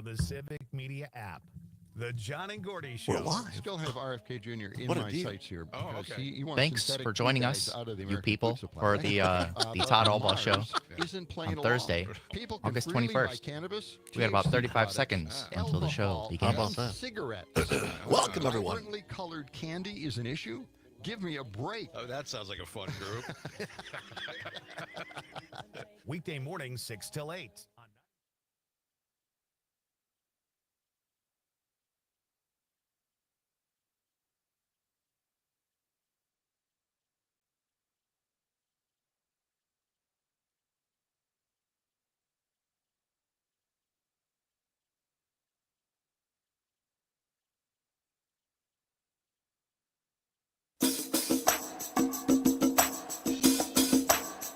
on the Civic Media app. The John and Gordy Show. We're live. Still have RFK Jr. in What a my deal. sights here. Oh, Because okay. he wants Thanks synthetic for joining food us, dyes out of the you American people, food supply. for the But Todd Allbaugh show Mars isn't playing on along. Thursday, People can August freely buy 21st. cannabis, We had about THC 35 products, seconds until the show alcohol, begins. How about and that? cigarettes. Welcome, everyone. Vibrantly colored candy is an issue? Give me a break. Oh, that sounds like a fun group. Weekday morning, 6 till 8.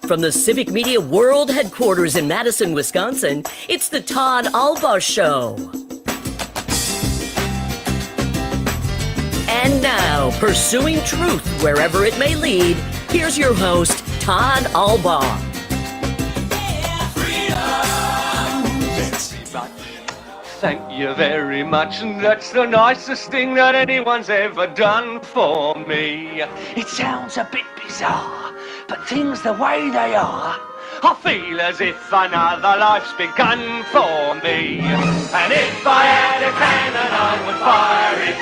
From the Civic Media World Headquarters in Madison, Wisconsin, it's the Todd Allbaugh Show. And now, pursuing truth wherever it may lead, here's your host, Todd Allbaugh. Thank you very much, and that's the nicest thing that anyone's ever done for me. It sounds a bit bizarre, but things the way they are, I feel as if another life's begun for me. And if I had a cannon, I would fire it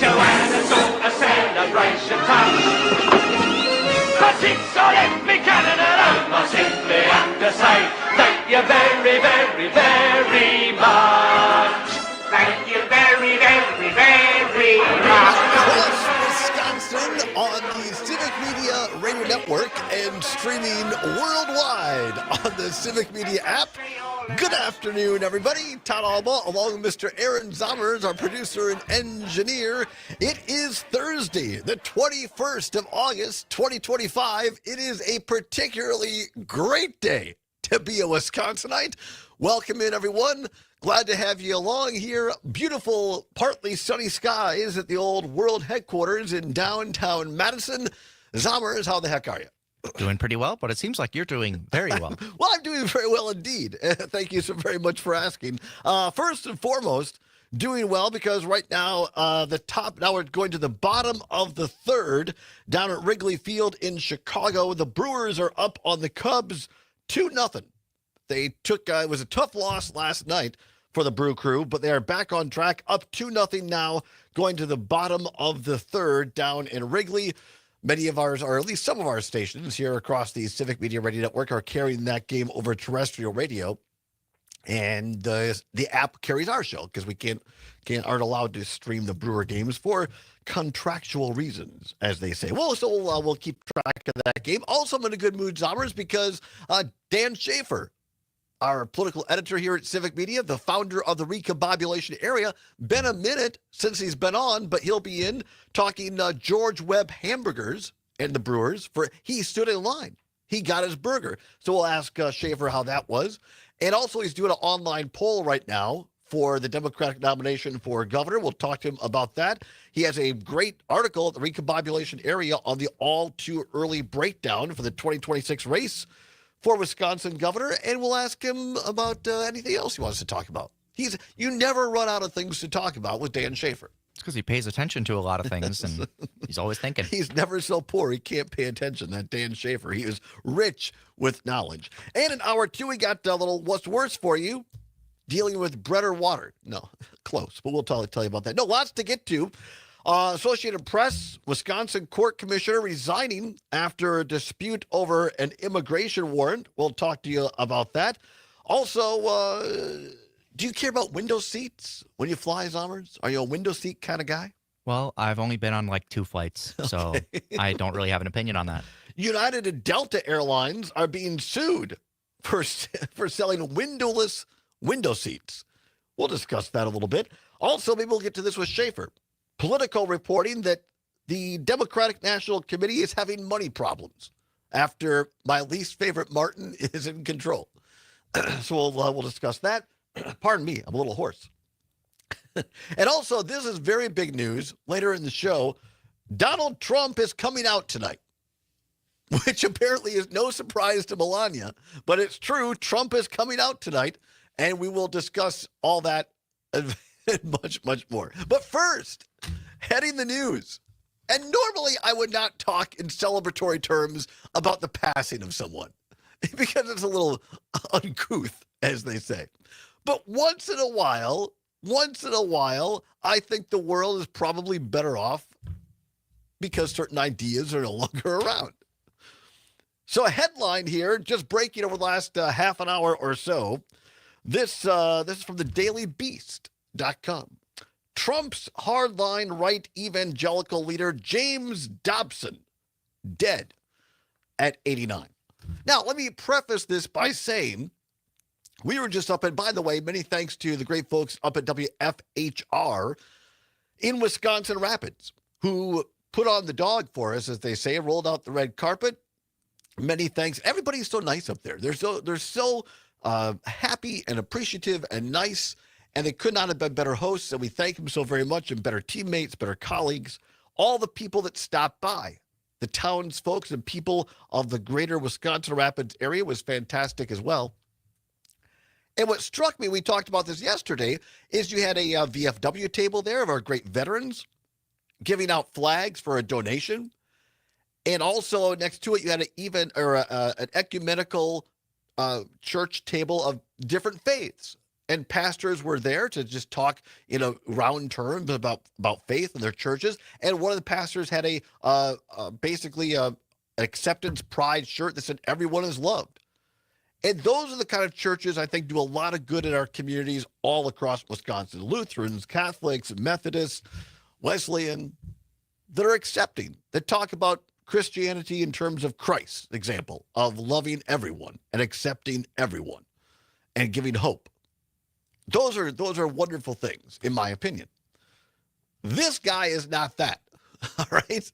to add a sort of celebration touch. But since I left me cannon at home, I simply have to say thank you very, very, very much. Thank you very, very, very much. Wisconsin on the Civic Media Radio Network and streaming worldwide on the Civic Media app. Good afternoon, everybody. Todd Allbaugh, along with Mr. Aaron Zommers, our producer and engineer. It is Thursday, the 21st of August, 2025. It is a particularly great day to be a Wisconsinite. Welcome in, everyone. Glad to have you along here. Beautiful, partly sunny skies at the old world headquarters in downtown Madison. Zommers, how the heck are you? Doing pretty well, but it seems like you're doing very well. Well, I'm doing very well indeed. Thank you so very much for asking. First and foremost, doing well because right now, now we're going to the bottom of the third down at Wrigley Field in Chicago. The Brewers are up on the Cubs 2-0. They took, it was a tough loss last night for the Brew Crew, but they are back on track, up 2-0 now, going to the bottom of the third down in Wrigley. Many of ours, or at least some of our stations here across the Civic Media Radio Network, are carrying that game over terrestrial radio, and the app carries our show because we aren't allowed to stream the Brewer games for contractual reasons, as they say. Well, so we'll keep track of that game. Also, I'm in a good mood, Zommers, because Dan Schaefer, our political editor here at Civic Media, the founder of the Recombobulation Area, been a minute since he's been on, but he'll be in talking George Webb hamburgers and the Brewers. He stood in line. He got his burger. So we'll ask Schaefer how that was. And also he's doing an online poll right now for the Democratic nomination for governor. We'll talk to him about that. He has a great article at the Recombobulation Area on the all too early breakdown for the 2026 race for Wisconsin governor, and we'll ask him about anything else he wants to talk about. You never run out of things to talk about with Dan Schaefer. It's because he pays attention to a lot of things, and he's always thinking. He's never so poor he can't pay attention, that Dan Schaefer. He is rich with knowledge. And in hour two, we got a little what's worse for you, dealing with bread or water. No, close, but we'll tell you about that. No, lots to get to. Associated Press, Wisconsin court commissioner resigning after a dispute over an immigration warrant. We'll talk to you about that. Also, do you care about window seats when you fly, Zommers? Are you a window seat kind of guy? Well, I've only been on like 2 flights, so I don't really have an opinion on that. United and Delta Airlines are being sued for selling windowless window seats. We'll discuss that a little bit. Also, maybe we'll get to this with Schaefer. Politico reporting that the Democratic National Committee is having money problems after my least favorite Martin is in control. So we'll discuss that. Pardon me, I'm a little hoarse. And also, this is very big news later in the show. Donald Trump is coming out tonight, which apparently is no surprise to Melania, but it's true. Trump is coming out tonight And we will discuss all that and much, much more. But first, heading the news. And normally I would not talk in celebratory terms about the passing of someone because it's a little uncouth, as they say. But once in a while, I think the world is probably better off because certain ideas are no longer around. So a headline here, just breaking over the last half an hour or so. This is from the dailybeast.com. Trump's hardline right evangelical leader James Dobson, dead at 89. Now, let me preface this by saying we were just up at, by the way, many thanks to the great folks up at WFHR in Wisconsin Rapids, who put on the dog for us, as they say, rolled out the red carpet. Many thanks. Everybody's so nice up there. They're so happy and appreciative and nice. And they could not have been better hosts, and we thank them so very much, and better teammates, better colleagues, all the people that stopped by. The townsfolk and people of the greater Wisconsin Rapids area was fantastic as well. And what struck me, we talked about this yesterday, is you had a VFW table there of our great veterans giving out flags for a donation. And also next to it, you had an ecumenical church table of different faiths. And pastors were there to just talk in a round terms about faith in their churches. And one of the pastors had basically an acceptance pride shirt that said, "Everyone is loved." And those are the kind of churches I think do a lot of good in our communities all across Wisconsin. Lutherans, Catholics, Methodists, Wesleyan, that are accepting, that talk about Christianity in terms of Christ, example, of loving everyone and accepting everyone and giving hope. Those are wonderful things, in my opinion. This guy is not that, all right?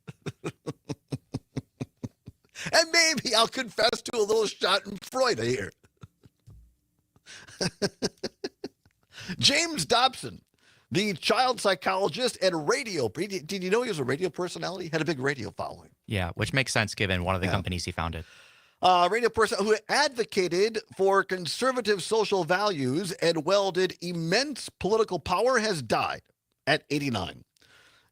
And maybe I'll confess to a little shot in Freud here. James Dobson, the child psychologist and radio. Did you know he was a radio personality? Had a big radio following. Yeah, which makes sense given one of the companies he founded. Radio person who advocated for conservative social values and wielded immense political power, has died at 89.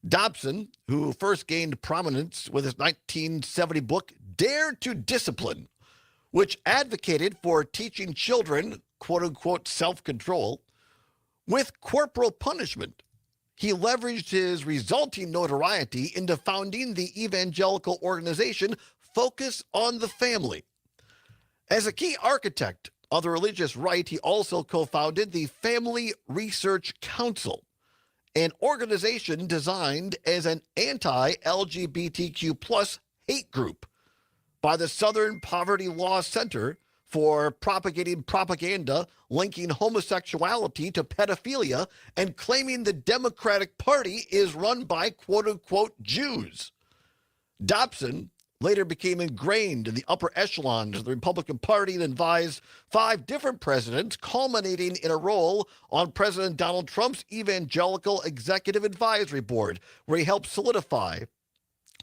Dobson, who first gained prominence with his 1970 book, Dare to Discipline, which advocated for teaching children, quote-unquote, self-control with corporal punishment. He leveraged his resulting notoriety into founding the evangelical organization Focus on the Family. As a key architect of the religious right, he also co-founded the Family Research Council, an organization designed as an anti-LGBTQ plus hate group by the Southern Poverty Law Center for propagating propaganda linking homosexuality to pedophilia and claiming the Democratic Party is run by quote-unquote Jews. Dobson later became ingrained in the upper echelons of the Republican Party and advised 5 different presidents, culminating in a role on President Donald Trump's Evangelical Executive Advisory Board, where he helped solidify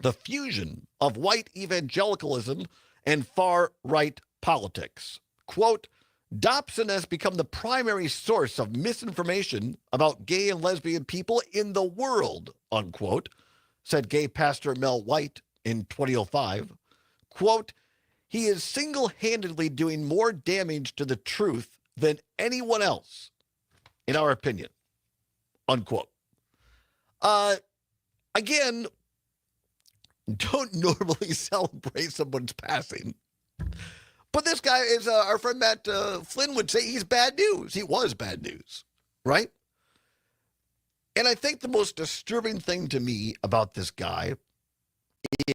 the fusion of white evangelicalism and far-right politics. Quote, Dobson has become the primary source of misinformation about gay and lesbian people in the world, unquote, said gay pastor Mel White in 2005. Quote, he is single-handedly doing more damage to the truth than anyone else, in our opinion, unquote. Again, don't normally celebrate someone's passing. But this guy is, our friend Matt Flynn would say, he's bad news. He was bad news, right? And I think the most disturbing thing to me about this guy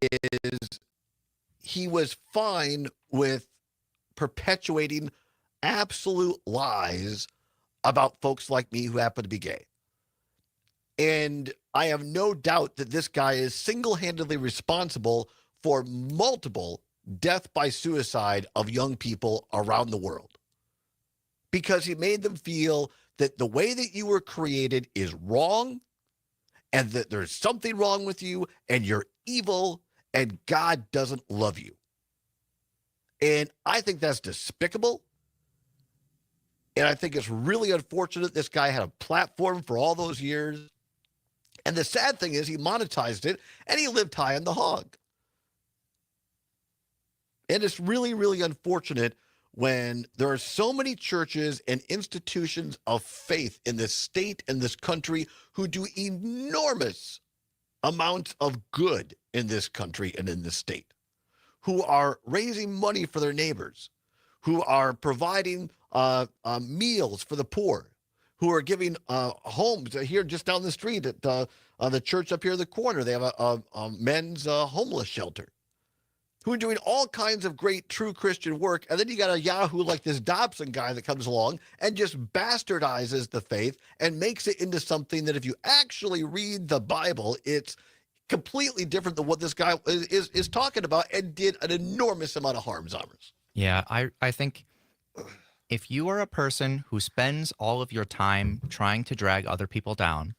is he was fine with perpetuating absolute lies about folks like me who happen to be gay. And I have no doubt that this guy is single-handedly responsible for multiple death by suicide of young people around the world, because he made them feel that the way that you were created is wrong and that there's something wrong with you and you're evil and God doesn't love you. And I think that's despicable. And I think it's really unfortunate. This guy had a platform for all those years. And the sad thing is he monetized it and he lived high on the hog. And it's really, really unfortunate when there are so many churches and institutions of faith in this state and this country who do enormous amounts of good in this country and in this state, who are raising money for their neighbors, who are providing meals for the poor, who are giving homes here just down the street at the church up here in the corner. They have a men's homeless shelter, who are doing all kinds of great true Christian work. And then you got a yahoo like this Dobson guy that comes along and just bastardizes the faith and makes it into something that if you actually read the Bible, it's completely different than what this guy is talking about, and did an enormous amount of harm, Zombers. Yeah, I think if you are a person who spends all of your time trying to drag other people down,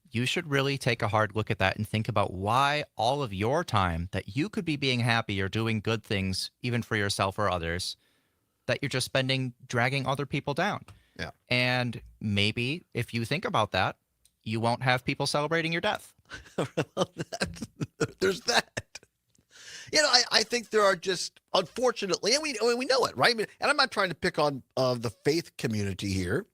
you should really take a hard look at that and think about why all of your time that you could be being happy or doing good things, even for yourself or others, that you're just spending dragging other people down. Yeah. And maybe if you think about that, you won't have people celebrating your death. There's that. You know, I think there are just, unfortunately, and we know it, right? I mean, and I'm not trying to pick on the faith community here.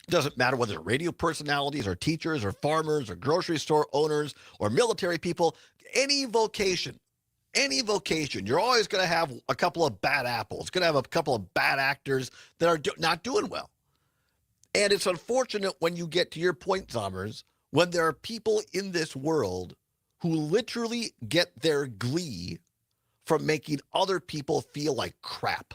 Doesn't matter whether they're radio personalities or teachers or farmers or grocery store owners or military people, any vocation, you're always going to have a couple of bad apples, going to have a couple of bad actors that are not doing well. And it's unfortunate when you get to your point, Zombers, when there are people in this world who literally get their glee from making other people feel like crap,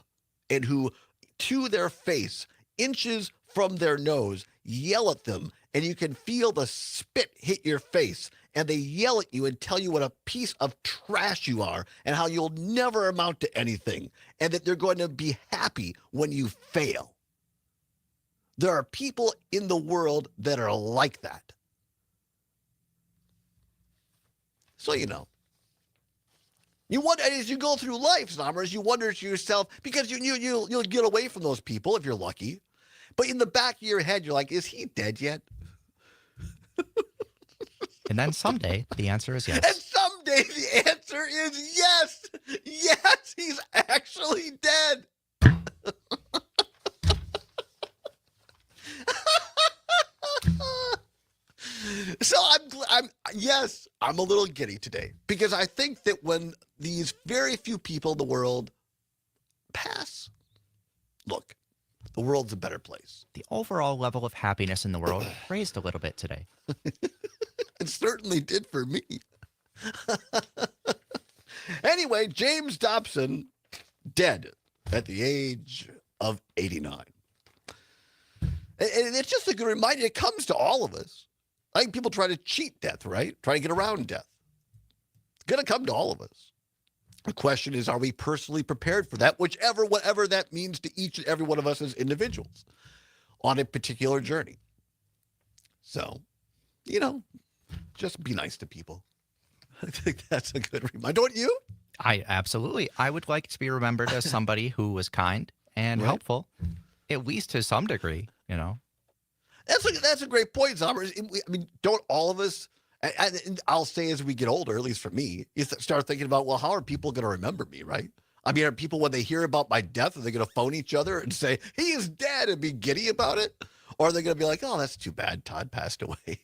and who, to their face, inches from their nose, yell at them, and you can feel the spit hit your face, and they yell at you and tell you what a piece of trash you are and how you'll never amount to anything, and that they're going to be happy when you fail. There are people in the world that are like that. So, you know, you wonder, as you go through life, Zombers, you wonder to yourself, because you'll get away from those people if you're lucky. But in the back of your head, you're like, is he dead yet? And then someday the answer is yes. And someday the answer is yes. Yes, he's actually dead. So I'm a little giddy today, because I think that when these very few people in the world pass, look, the world's a better place. The overall level of happiness in the world raised a little bit today. It certainly did for me. Anyway, James Dobson, dead at the age of 89. And it's just a good reminder. It comes to all of us. I think people try to cheat death, right? Try to get around death. It's going to come to all of us. The question is, are we personally prepared for that? Whatever that means to each and every one of us as individuals on a particular journey. So, you know, just be nice to people. I think that's a good reminder. Don't you? I would like to be remembered as somebody who was kind and helpful, at least to some degree, you know. That's a great point, Zombers. I mean, don't all of us, and I'll say as we get older, at least for me, you start thinking about, well, how are people going to remember me, right? I mean, are people, when they hear about my death, are they going to phone each other and say, he is dead, and be giddy about it? Or are they going to be like, oh, that's too bad, Todd passed away?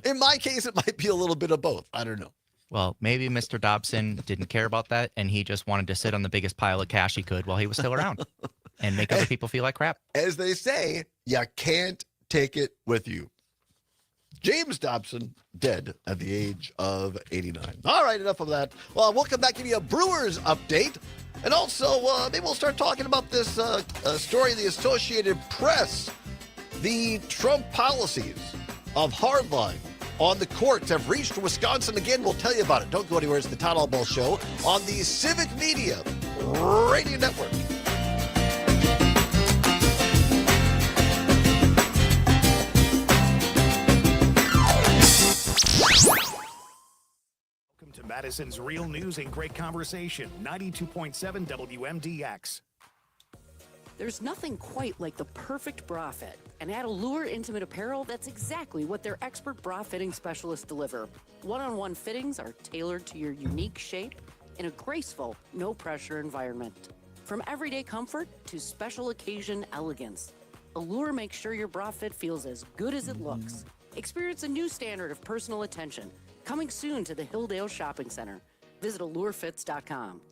In my case, it might be a little bit of both. I don't know. Well, maybe Mr. Dobson didn't care about that, and he just wanted to sit on the biggest pile of cash he could while he was still around and make other people feel like crap. As they say, you can't take it with you. James Dobson, dead at the age of 89. All right, enough of that. Well, we'll come back and give you a Brewers update. And also, maybe we'll start talking about this story in the Associated Press. The Trump policies of hardline on the courts have reached Wisconsin again. We'll tell you about it. Don't go anywhere. It's the Todd Allbaugh Show on the Civic Media Radio Network. Welcome to Madison's Real News and Great Conversation, 92.7 WMDX. There's nothing quite like the perfect bra fit. And at Allure Intimate Apparel, that's exactly what their expert bra fitting specialists deliver. One-on-one fittings are tailored to your unique shape in a graceful, no-pressure environment. From everyday comfort to special occasion elegance, Allure makes sure your bra fit feels as good as it looks. Experience a new standard of personal attention, coming soon to the Hilldale Shopping Center. Visit allurefits.com.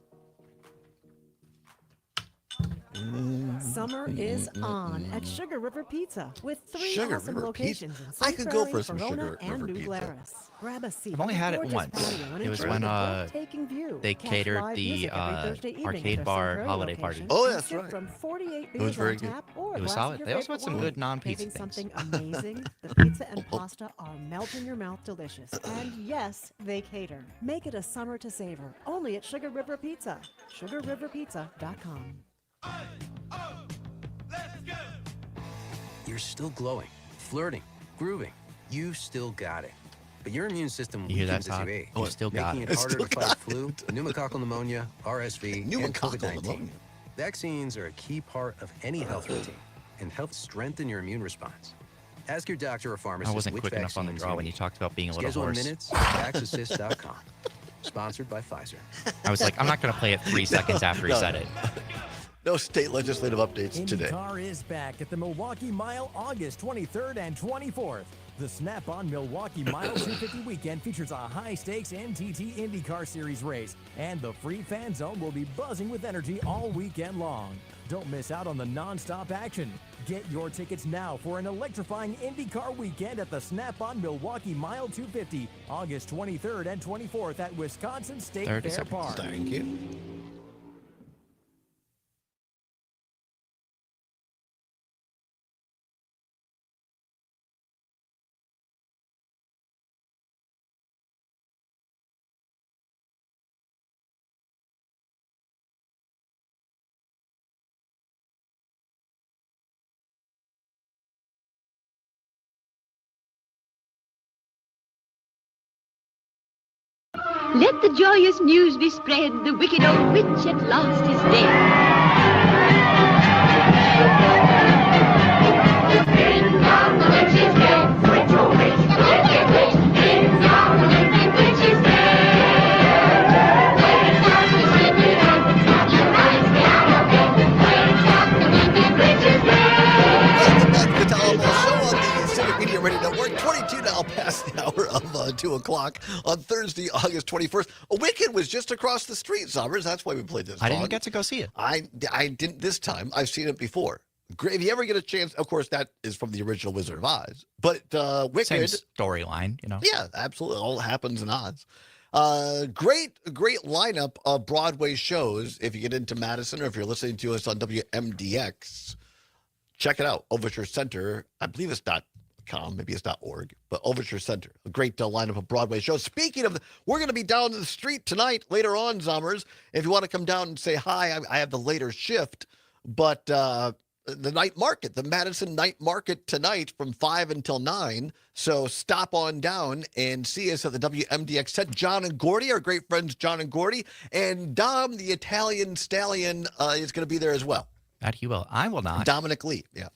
Summer is on at Sugar River Pizza with 3 Sugar awesome River locations Pizza? in Sun I could go Prairie, for some Verona, Sugar and River New Pizza. Glarus. Grab a seat. I've only at the had it gorgeous once. patio and It was enjoy when, the breathtaking view. they Catch catered live the, music every Thursday evening arcade at their Sun bar Prairie holiday location. party. Oh, And that's sip right. From 48 It was beers very on good. tap or a It was glass solid. of your They also had favorite some wine. good non-pizza Craving things. something amazing? The pizza and pasta are melt in your mouth delicious. And yes, they cater. Make it a summer to savor. Only at Sugar River Pizza. SugarRiverPizza.com. You're still glowing, flirting, grooving. You still got it. But your immune system You hear that, weakens as Todd? you age, You still got making it. it harder Still to fight got flu, pneumococcal pneumonia, RSV, and Pneumococcal COVID-19. pneumonia. Vaccines are a key part of any health routine and help strengthen your immune response. Ask your doctor or pharmacist I wasn't which quick enough on the vaccines draw you when you need. talked about being a little Schedule in hoarse. minutes at vaxassist.com. Sponsored by Pfizer. I was like, I'm not going to play it 3 seconds after he said it. No state legislative updates today. IndyCar is back at the Milwaukee Mile August 23rd and 24th. The Snap-on Milwaukee Mile 250 weekend features a high-stakes NTT IndyCar Series race, and the free fan zone will be buzzing with energy all weekend long. Don't miss out on the non-stop action. Get your tickets now for an electrifying IndyCar weekend at the Snap-on Milwaukee Mile 250, August 23rd and 24th at Wisconsin State 30 Fair seconds. Park. Thank you. Let the joyous news be spread, the wicked old witch at last is dead. Ding dong, the witch is dead. Witch, oh witch, the wicked witch. Ding dong, the wicked witch is dead. Wake up, you sleepy head. Your eyes get out of bed. Wake up, the wicked witch is dead. Welcome back to the Allbaugh Show on the Civic Media Radio Network. 22 now past the hour of 2 o'clock on Thursday, August 21st. Wicked was just across the street, Sommers. That's why we played this I song. didn't get to go see it. I didn't this time. I've seen it before. Great. If you ever get a chance, of course, that is from the original Wizard of Oz. But Wicked. Same storyline, you know. Yeah, absolutely. All happens in Oz. Great lineup of Broadway shows. If you get into Madison or if you're listening to us on WMDX, check it out. Overture Center. I believe it's .com, maybe it's .org, but Overture Center. A great lineup of Broadway shows. Speaking of, we're going to be down the street tonight, later on, Zommers. If you want to come down and say hi, I have the later shift, but the night market, the Madison night market tonight from 5 until 9. So stop on down and see us at the WMDX set. John and Gordy, our great friends John and Gordy, and Dom, the Italian stallion, is going to be there as well. That he will. I will not. Dominic Lee, yeah.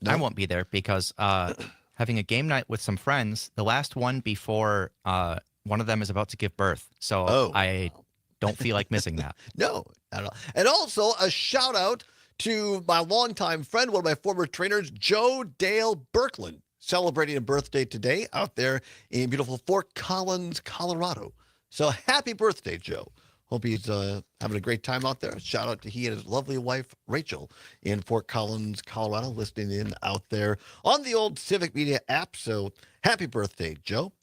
No? I won't be there because having a game night with some friends, the last one before one of them is about to give birth. So I don't feel like missing that. No, not at all. And also a shout out to my longtime friend, one of my former trainers, Joe Dale Birkland, celebrating a birthday today out there in beautiful Fort Collins, Colorado. So happy birthday, Joe. Hope he's having a great time out there. Shout out to he and his lovely wife, Rachel, in Fort Collins, Colorado, listening in out there on the old Civic Media app. So happy birthday, Joe.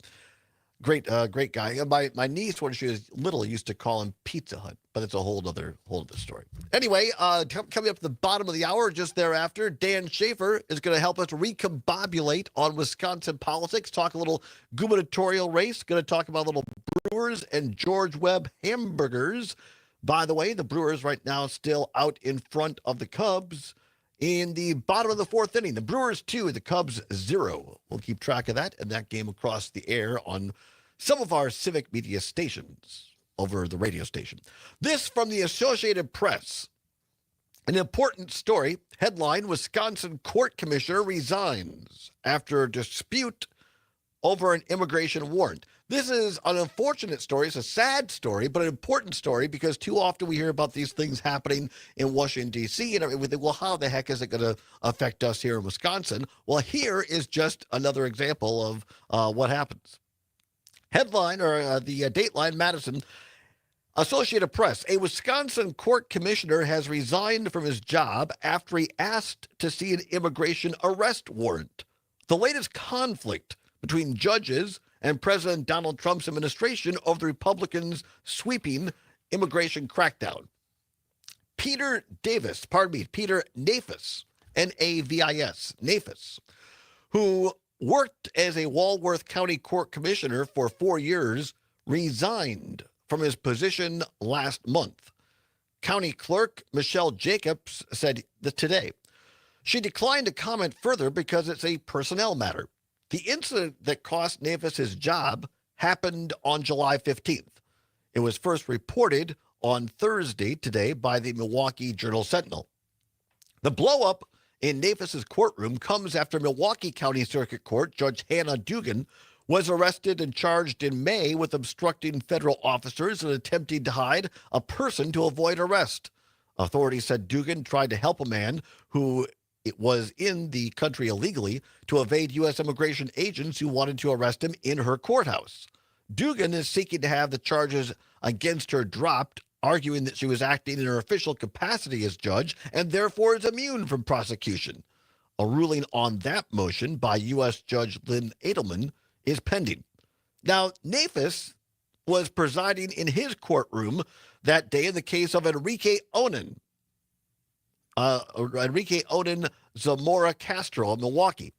Great guy. My niece, when she was little, used to call him Pizza Hut, but it's a whole other story. Anyway, coming up to the bottom of the hour, just thereafter, Dan Schaefer is going to help us recombobulate on Wisconsin politics, talk a little gubernatorial race, going to talk about little Brewers and George Webb hamburgers. By the way, the Brewers right now still out in front of the Cubs in the bottom of the fourth inning. The Brewers 2, the Cubs 0. We'll keep track of that and that game across the air on some of our Civic Media stations over the radio station. This from the Associated Press. An important story. Headline: Wisconsin court commissioner resigns after dispute over an immigration warrant. This is an unfortunate story. It's a sad story, but an important story because too often we hear about these things happening in Washington, D.C., and we think, well, how the heck is it going to affect us here in Wisconsin? Well, here is just another example of what happens. Headline, or the Dateline Madison, Associated Press: a Wisconsin court commissioner has resigned from his job after he asked to see an immigration arrest warrant. The latest conflict between judges and President Donald Trump's administration over the Republicans' sweeping immigration crackdown. Peter Nafis, N-A-V-I-S, Nafis, who worked as a Walworth County Court Commissioner for 4 years, resigned from his position last month. County Clerk Michelle Jacobs said that today. She declined to comment further because it's a personnel matter. The incident that cost Nafis his job happened on July 15th. It was first reported on Thursday today by the Milwaukee Journal-Sentinel. The blow-up in Nafis's courtroom comes after Milwaukee County Circuit Court Judge Hannah Dugan was arrested and charged in May with obstructing federal officers and attempting to hide a person to avoid arrest. Authorities said Dugan tried to help a man who was in the country illegally to evade U.S. immigration agents who wanted to arrest him in her courthouse. Dugan is seeking to have the charges against her dropped, arguing that she was acting in her official capacity as judge and therefore is immune from prosecution. A ruling on that motion by U.S. Judge Lynn Edelman is pending. Now, Nafis was presiding in his courtroom that day in the case of Enrique Onan Zamora Castro of Milwaukee.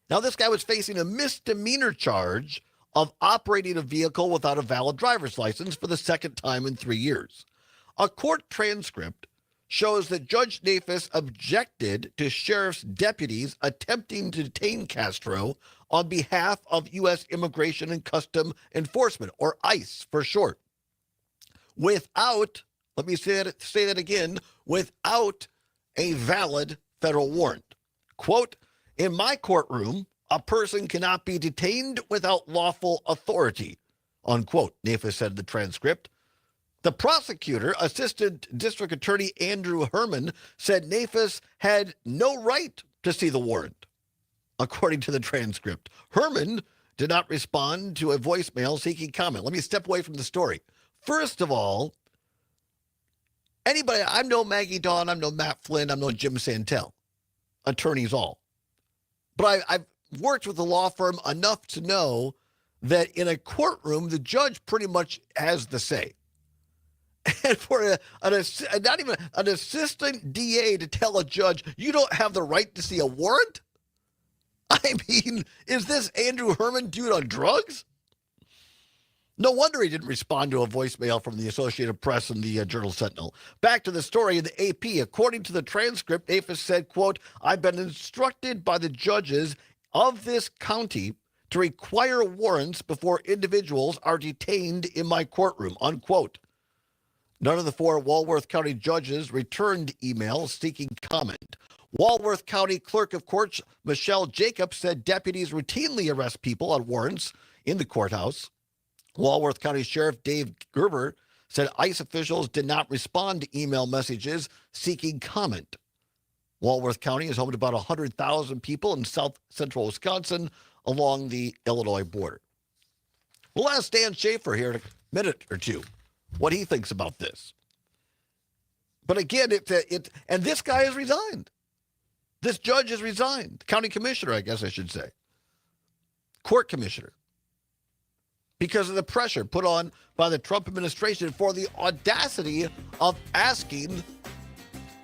Now, this guy was facing a misdemeanor charge of operating a vehicle without a valid driver's license for the second time in 3 years. A court transcript shows that Judge Nafis objected to sheriff's deputies attempting to detain Castro on behalf of U.S. Immigration and Custom Enforcement, or ICE for short, without, let me say that again, without a valid federal warrant. Quote, in my courtroom, a person cannot be detained without lawful authority, unquote, Nafis said in the transcript. The prosecutor, Assistant District Attorney Andrew Herman, said Nafis had no right to see the warrant, according to the transcript. Herman did not respond to a voicemail seeking comment. Let me step away from the story. First of all, I'm no Maggie Dawn, I'm no Matt Flynn, I'm no Jim Santel, attorneys all. But I've worked with the law firm enough to know that in a courtroom, the judge pretty much has the say. And for not even an assistant DA to tell a judge, you don't have the right to see a warrant? I mean, is this Andrew Herman dude on drugs? No wonder he didn't respond to a voicemail from the Associated Press and the Journal-Sentinel. Back to the story in the AP. According to the transcript, Nafis said, quote, I've been instructed by the judges of this county to require warrants before individuals are detained in my courtroom, unquote. None of the 4 Walworth County judges returned emails seeking comment. Walworth County Clerk of Courts Michelle Jacobs said deputies routinely arrest people on warrants in the courthouse. Walworth County Sheriff Dave Gerber said ICE officials did not respond to email messages seeking comment. Walworth County is home to about 100,000 people in south central Wisconsin along the Illinois border. We'll ask Dan Schaefer here in a minute or two what he thinks about this. But again, and this guy has resigned. This judge has resigned. County commissioner, I guess I should say. Court commissioner. Because of the pressure put on by the Trump administration for the audacity of asking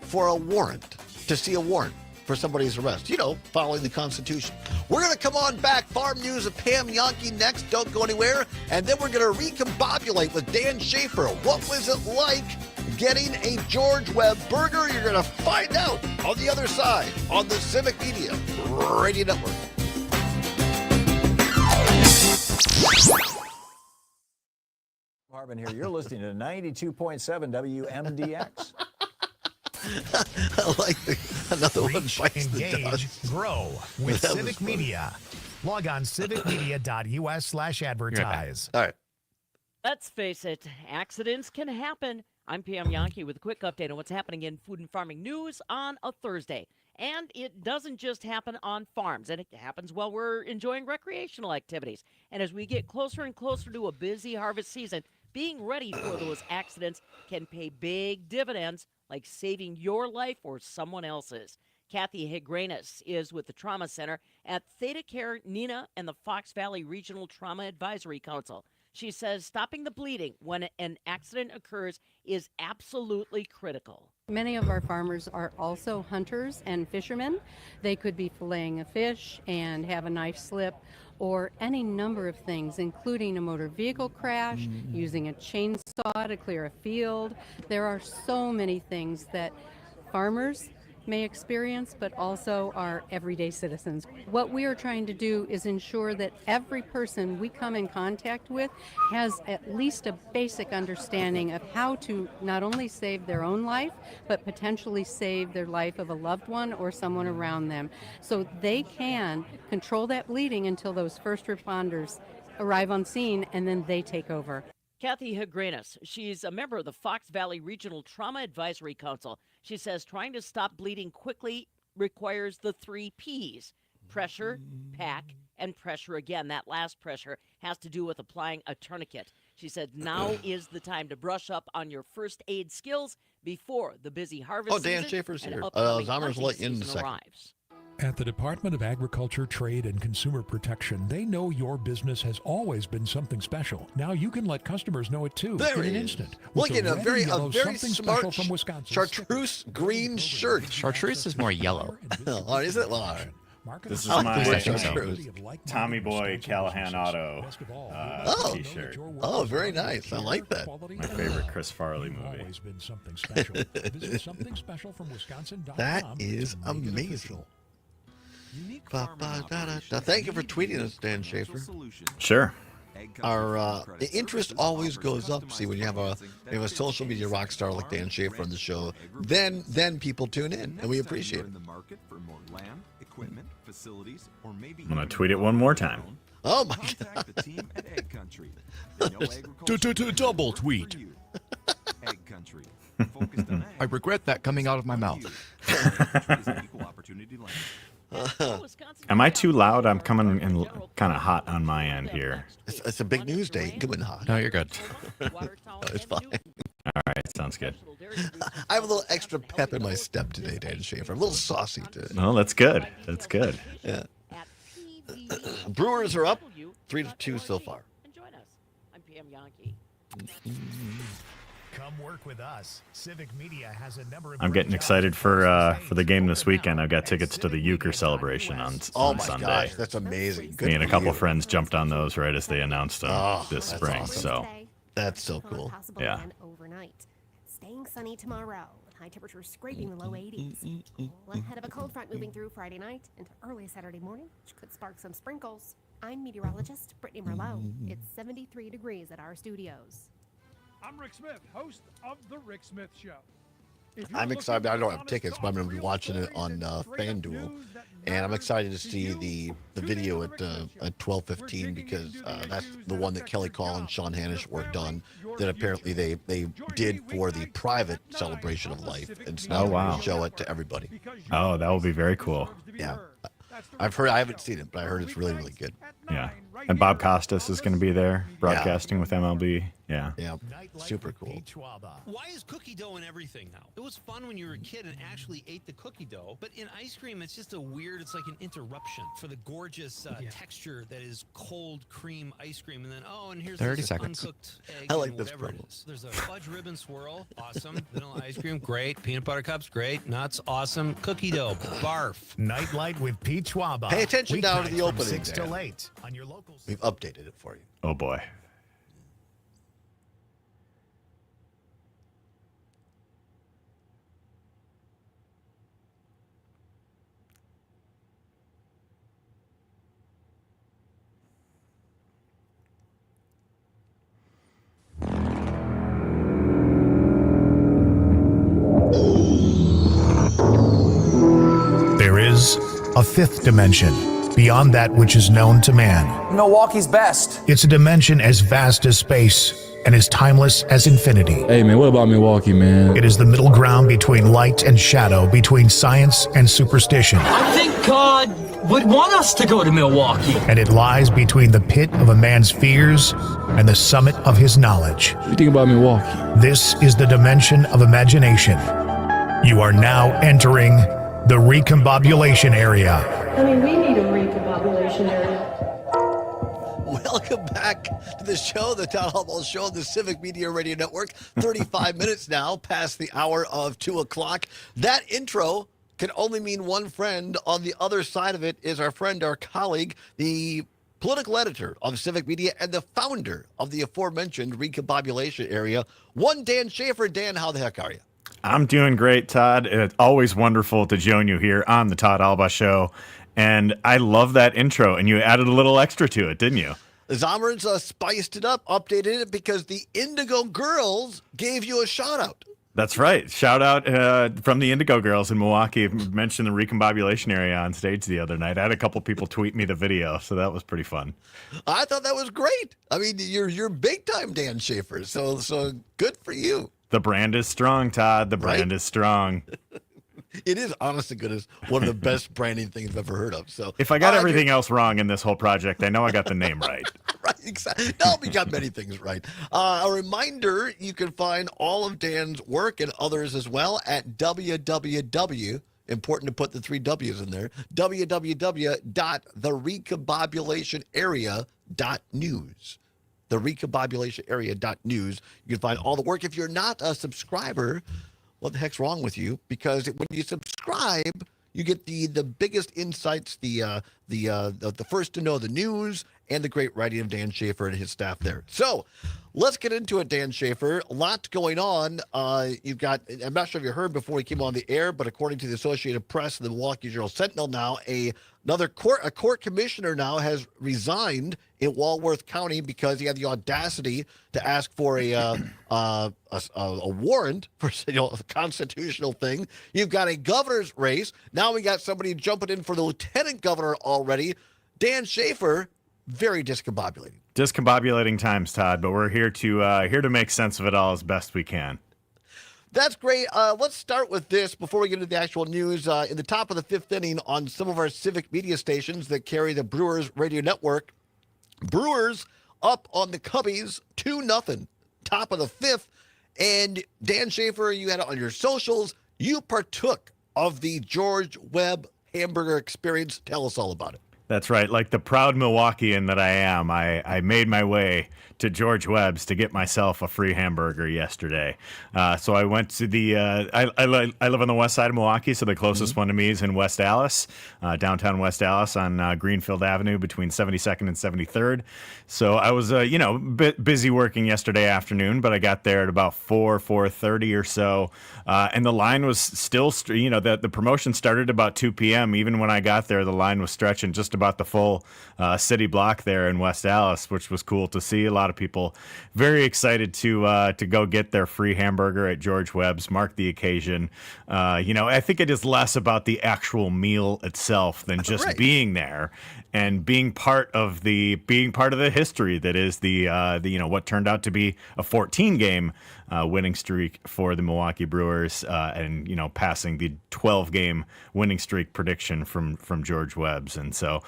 for a warrant, to see a warrant for somebody's arrest, following the Constitution. We're going to come on back. Farm News of Pam Yonke next. Don't go anywhere. And then we're going to recombobulate with Dan Schaefer. What was it like getting a George Webb burger? You're going to find out on the other side on the Civic Media Radio Network. Harbin here. You're listening to 92.7 WMDX. I like another one Reach, bites the engage, dust. grow with That was Civic funny. Media. Log on civicmedia.us/advertise. All right. Let's face it, accidents can happen. I'm Pam Yankee with a quick update on what's happening in food and farming news on a Thursday. And it doesn't just happen on farms, and it happens while we're enjoying recreational activities. And as we get closer and closer to a busy harvest season, being ready for those accidents can pay big dividends, like saving your life or someone else's. Kathy Higrenis is with the Trauma Center at Theta Care Nina and the Fox Valley Regional Trauma Advisory Council. She says stopping the bleeding when an accident occurs is absolutely critical. Many of our farmers are also hunters and fishermen. They could be filleting a fish and have a knife slip, or any number of things, including a motor vehicle crash, using a chainsaw to clear a field. There are so many things that farmers may experience, but also our everyday citizens. What we are trying to do is ensure that every person we come in contact with has at least a basic understanding of how to not only save their own life, but potentially save their life of a loved one or someone around them, so they can control that bleeding until those first responders arrive on scene, and then they take over. Kathy Higrenis, she's a member of the Fox Valley Regional Trauma Advisory Council. She says trying to stop bleeding quickly requires the 3 Ps: pressure, pack, and pressure again. That last pressure has to do with applying a tourniquet. She said now is the time to brush up on your first aid skills before the busy harvest Oh, Dan season Schaefer's and here. upcoming Zomer's hunting let you in a season second. arrives. At the Department of Agriculture, Trade, and Consumer Protection, they know your business has always been something special. Now you can let customers know it too There in he an is. instant. Look With at the a red very and yellow very something smart special from Wisconsin. chartreuse green shirt. Chartreuse is more yellow. Oh, is it? Well, all right. This is I my think chartreuse. Tommy Boy Callahan Auto Oh. t-shirt. Oh, very nice. I like that. My favorite Chris Farley movie. Always been something special. Visit somethingspecialfromwisconsin.com. That is to make it amazing. official. Ba-ba-da-da-da. Thank you for tweeting us, Dan Schaefer. Sure. Our interest always goes up. See, when you have a social media rock star like Dan Schaefer on the show, then people tune in, and we appreciate it. I'm going to tweet it one more time. Oh my God. Double tweet. I regret that coming out of my mouth. Am I too loud? I'm coming in kind of hot on my end here. It's a big news day. Coming hot. No, you're good. No, it's fine. All right, sounds good. I have a little extra pep in my step today, Dan Schaefer. A little saucy today. Well, that's good. That's good. Yeah. Brewers are up 3-2 so far. Join us. I'm Pam Yankee. Come work with us. Civic Media has a number of I'm getting excited for the game this weekend. I've got tickets to the Euchre celebration on Oh my Sunday. gosh, that's amazing. Good Me and a for couple you. friends jumped on those right as they announced them this that's spring. awesome. So That's so cool. Possible Yeah. again overnight. Staying sunny tomorrow, with high temperatures scraping the low 80s. Ahead of a cold front moving through Friday night into early Saturday morning, which could spark some sprinkles. I'm meteorologist Brittany Merlot. It's 73 degrees at our studios. I'm Rick Smith, host of The Rick Smith Show. I'm excited. I don't have tickets, but I'm going to be watching it on FanDuel, and I'm excited to see the video at 12:15 because that's the one that Kelly Call and Sean Hannish worked on. That apparently they did for the private celebration of life, and so now Oh, wow. they show it to everybody. Oh, that will be very cool. Yeah, I've heard. I haven't seen it, but I heard it's really, really good. Yeah. And Bob Costas is going to be there broadcasting with MLB. Yeah. Yeah. Super cool. Why is cookie dough in everything now? It was fun when you were a kid and actually ate the cookie dough, but in ice cream, it's just it's like an interruption for the gorgeous texture that is cold cream ice cream. And then, and here's 30 this seconds. uncooked egg I like and this whatever it promo. is. There's a fudge ribbon swirl, awesome. Vanilla ice cream, great. Peanut butter cups, great. Nuts, awesome. Cookie dough, barf. Nightlight with Pete Schwaba. Pay attention now to the Weeknights from opening, 6 Dan. till 8 on your locals. We've updated it for you. Oh, boy. a fifth dimension, beyond that which is known to man. Milwaukee's best. It's a dimension as vast as space and as timeless as infinity. Hey man, what about Milwaukee, man? It is the middle ground between light and shadow, between science and superstition. I think God would want us to go to Milwaukee. And it lies between the pit of a man's fears and the summit of his knowledge. What do you think about Milwaukee? This is the dimension of imagination. You are now entering the recombobulation area. I mean, we need a recombobulation area. Welcome back to the show, the Todd Allbaugh Show on the Civic Media Radio Network. 35 minutes now past the hour of 2 o'clock. That intro can only mean one friend. On the other side of it is our friend, our colleague, the political editor of Civic Media and the founder of the aforementioned recombobulation area, one Dan Schaefer. Dan, how the heck are you? I'm doing great, Todd. It's always wonderful to join you here on the Todd Allbaugh Show. And I love that intro, and you added a little extra to it, didn't you? Zomer's spiced it up, updated it, because the Indigo Girls gave you a shout-out. That's right. Shout out from the Indigo Girls in Milwaukee. Mentioned the recombobulation area on stage the other night. I had a couple people tweet me the video, so that was pretty fun. I thought that was great. I mean, you're big-time Dan Schaefer, so good for you. The brand is strong, Todd. The brand is strong. It is, honest to goodness, one of the best branding things I've ever heard of. So, if I got everything else wrong in this whole project, I know I got the name right. Right, exactly. No, we got many things right. A reminder, you can find all of Dan's work and others as well at www. Important to put the 3 W's in there. www.therecombobulationarea.news. Therecombobulationarea.news. You can find all the work. If you're not a subscriber, what the heck's wrong with you? Because when you subscribe, you get the biggest insights, the first to know the news, and the great writing of Dan Schaefer and his staff there. So let's get into it, Dan Schaefer. A lot going on. You've got, I'm not sure if you heard before we came on the air, but according to the Associated Press and the Milwaukee Journal-Sentinel now, a court commissioner now has resigned in Walworth County because he had the audacity to ask for a warrant for a constitutional thing. You've got a governor's race. Now we got somebody jumping in for the lieutenant governor already. Dan Schaefer, very discombobulating. Discombobulating times, Todd, but we're here to make sense of it all as best we can. That's great. Let's start with this before we get into the actual news. In the top of the 5th inning on some of our civic media stations that carry the Brewers radio network, Brewers up on the Cubbies 2-0, top of the 5th. And Dan Schaefer, you had it on your socials. You partook of the George Webb hamburger experience. Tell us all about it. That's right. Like the proud Milwaukeean that I am, I made my way to George Webb's to get myself a free hamburger yesterday. So I went to the, I live on the west side of Milwaukee, so the closest one to me is in West Allis, downtown West Allis on Greenfield Avenue between 72nd and 73rd. So I was, busy working yesterday afternoon, but I got there at about 4:30 or so. And the line was still, the promotion started about 2 p.m. Even when I got there, the line was stretching just about the full city block there in West Allis, which was cool to see. A lot of people very excited to go get their free hamburger at George Webb's, mark the occasion. I think it is less about the actual meal itself than just being there and being part of the history that is the what turned out to be a 14-game winning streak for the Milwaukee Brewers, and passing the 12-game winning streak prediction from George Webb's. And so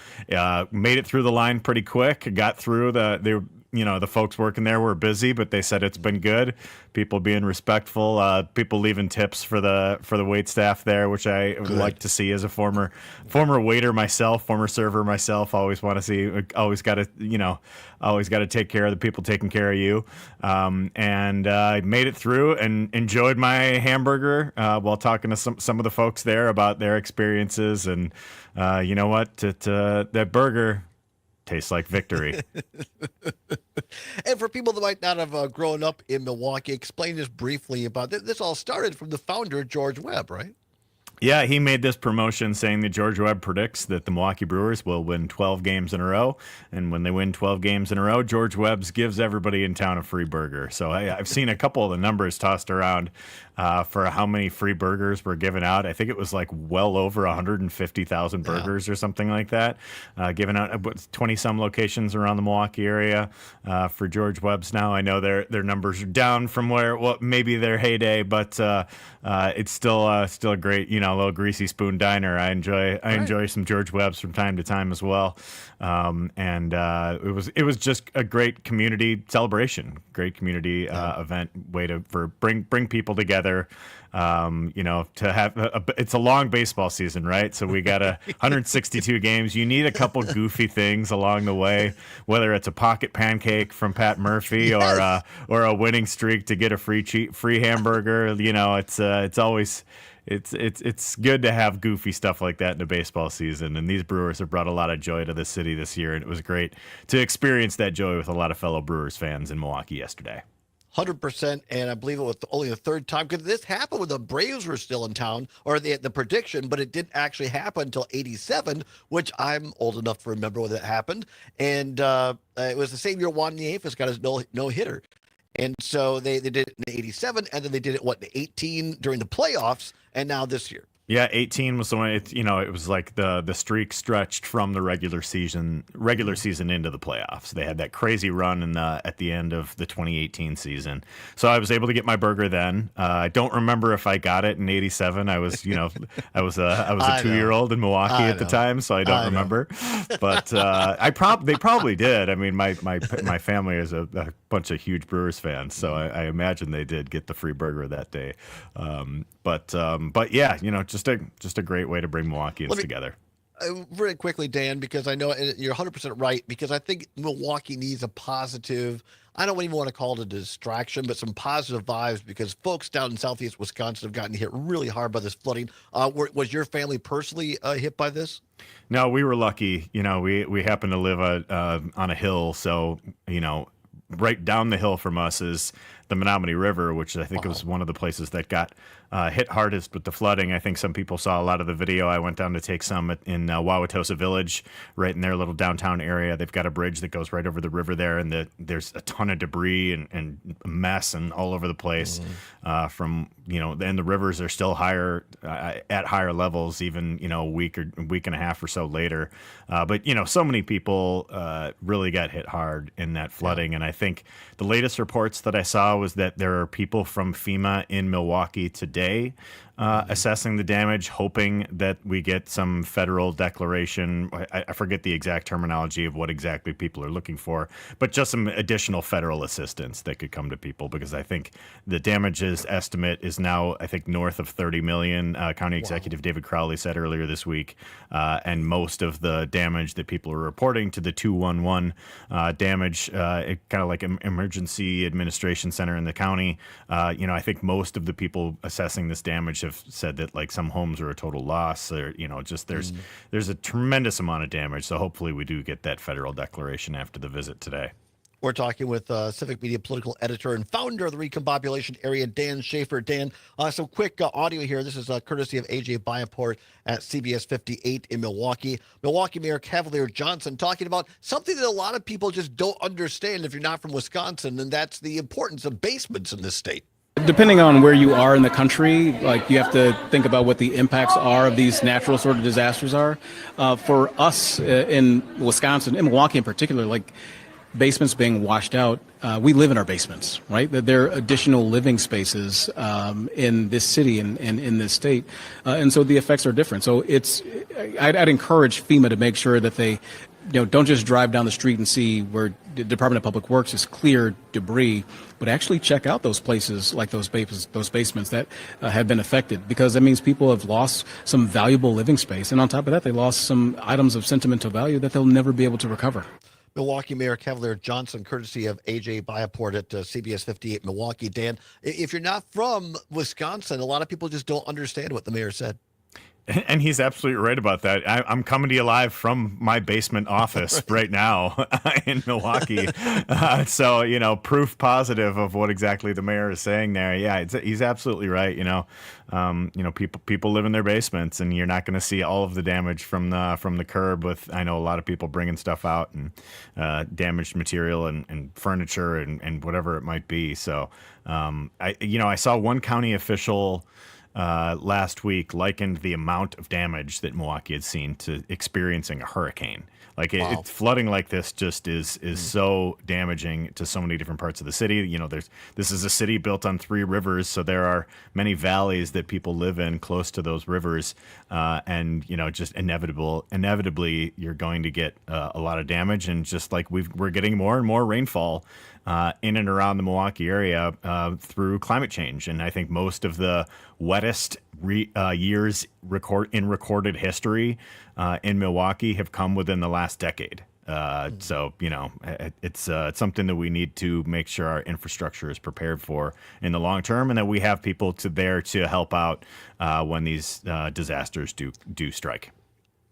made it through the line pretty quick. Got through the folks working there were busy, but they said it's been good. People being respectful, people leaving tips for the wait staff there, which I would like to see as a former waiter myself, former server myself. Always want to see, always got to take care of the people taking care of you. And I made it through and enjoyed my hamburger while talking to some of the folks there about their experiences. And you know what? That burger tastes like victory. And for people that might not have grown up in Milwaukee, explain this briefly about this. This all started from the founder, George Webb, right? Yeah, he made this promotion saying that George Webb predicts that the Milwaukee Brewers will win 12 games in a row. And when they win 12 games in a row, George Webb's gives everybody in town a free burger. So I've seen a couple of the numbers tossed around for how many free burgers were given out. I think it was like well over 150,000 burgers or something like that, given out at 20-some locations around the Milwaukee area for George Webb's now. I know their numbers are down from maybe their heyday, but it's still a great, a little greasy spoon diner. I enjoy some George Webb's from time to time as well. It was just a great community celebration, great community event, way to bring people together. To have it's a long baseball season, right? So we got 162 games. You need a couple goofy things along the way, whether it's a pocket pancake from Pat Murphy or a winning streak to get a free hamburger. It's good to have goofy stuff like that in the baseball season, and these Brewers have brought a lot of joy to the city this year, and it was great to experience that joy with a lot of fellow Brewers fans in Milwaukee yesterday. 100%, and I believe it was only the third time, because this happened when the Braves were still in town, or the prediction, but it didn't actually happen until 87, which I'm old enough to remember when that happened. And it was the same year Juan Nieves got his no-hitter. And so they did it in 87, and then they did it, in 18 during the playoffs, and now this year. Yeah, 18 was the one. It was like the streak stretched from the regular season into the playoffs. They had that crazy run at the end of the 2018 season. So I was able to get my burger then. I don't remember if I got it in 87. I was I was a 2-year-old in Milwaukee at the time, so I don't remember. But they probably did. I mean, my family is a bunch of huge Brewers fans, so I imagine they did get the free burger that day. But yeah, just a great way to bring Milwaukeeans together. Very quickly, Dan, because I know you're 100% right, because I think Milwaukee needs a positive, I don't even want to call it a distraction, but some positive vibes, because folks down in southeast Wisconsin have gotten hit really hard by this flooding. Was your family personally hit by this? No, we were lucky. We happen to live on a hill, so, right down the hill from us is the Menominee River, which I think was one of the places that got hit hardest with the flooding. I think some people saw a lot of the video. I went down to take some in Wauwatosa Village, right in their little downtown area. They've got a bridge that goes right over the river there, and there's a ton of debris and mess and all over the place. And the rivers are still higher at higher levels, even a week and a half or so later. But so many people really got hit hard in that flooding, and I think the latest reports that I saw was that there are people from FEMA in Milwaukee today assessing the damage, hoping that we get some federal declaration. I forget the exact terminology of what exactly people are looking for, but just some additional federal assistance that could come to people, because I think the damages estimate is now, I think, north of 30 million. County Executive David Crowley said earlier this week, and most of the damage that people are reporting to the 211 damage, kind of like emergency administration center in the county. I think most of the people assessing this damage have said that like some homes are a total loss, or there's a tremendous amount of damage. So hopefully we do get that federal declaration after the visit today. We're talking with Civic Media political editor and founder of the Recombobulation Area, Dan Schaefer. Dan, some quick audio here. This is courtesy of AJ Biaport at CBS 58 in Milwaukee. Milwaukee Mayor Cavalier Johnson talking about something that a lot of people just don't understand if you're not from Wisconsin, and that's the importance of basements in this state. Depending on where you are in the country, like, you have to think about what the impacts are of these natural sort of disasters are. For us in Wisconsin, in Milwaukee in particular, like basements being washed out, we live in our basements, right? There are additional living spaces in this city and in this state. And so the effects are different. So I'd encourage FEMA to make sure that they don't just drive down the street and see where the Department of Public Works has cleared debris, but actually check out those places like those basements that have been affected, because that means people have lost some valuable living space. And on top of that, they lost some items of sentimental value that they'll never be able to recover. Milwaukee Mayor Cavalier Johnson, courtesy of AJ Biaport at CBS 58 Milwaukee. Dan, if you're not from Wisconsin, a lot of people just don't understand what the mayor said. And he's absolutely right about that. I'm coming to you live from my basement office right now in Milwaukee. So, proof positive of what exactly the mayor is saying there. Yeah, he's absolutely right. People live in their basements, and you're not going to see all of the damage from the curb. With, I know a lot of people bringing stuff out and damaged material and furniture and whatever it might be. So, I saw one county official last week likened the amount of damage that Milwaukee had seen to experiencing a hurricane. Like flooding like this just is so damaging to so many different parts of the city. This is a city built on 3 rivers, so there are many valleys that people live in close to those rivers, and just inevitably you're going to get a lot of damage. And just like we're getting more and more rainfall in and around the Milwaukee area through climate change, and I think most of the wettest years in recorded history in Milwaukee have come within the last decade. So it's something that we need to make sure our infrastructure is prepared for in the long term, and that we have people there to help out when these disasters do strike.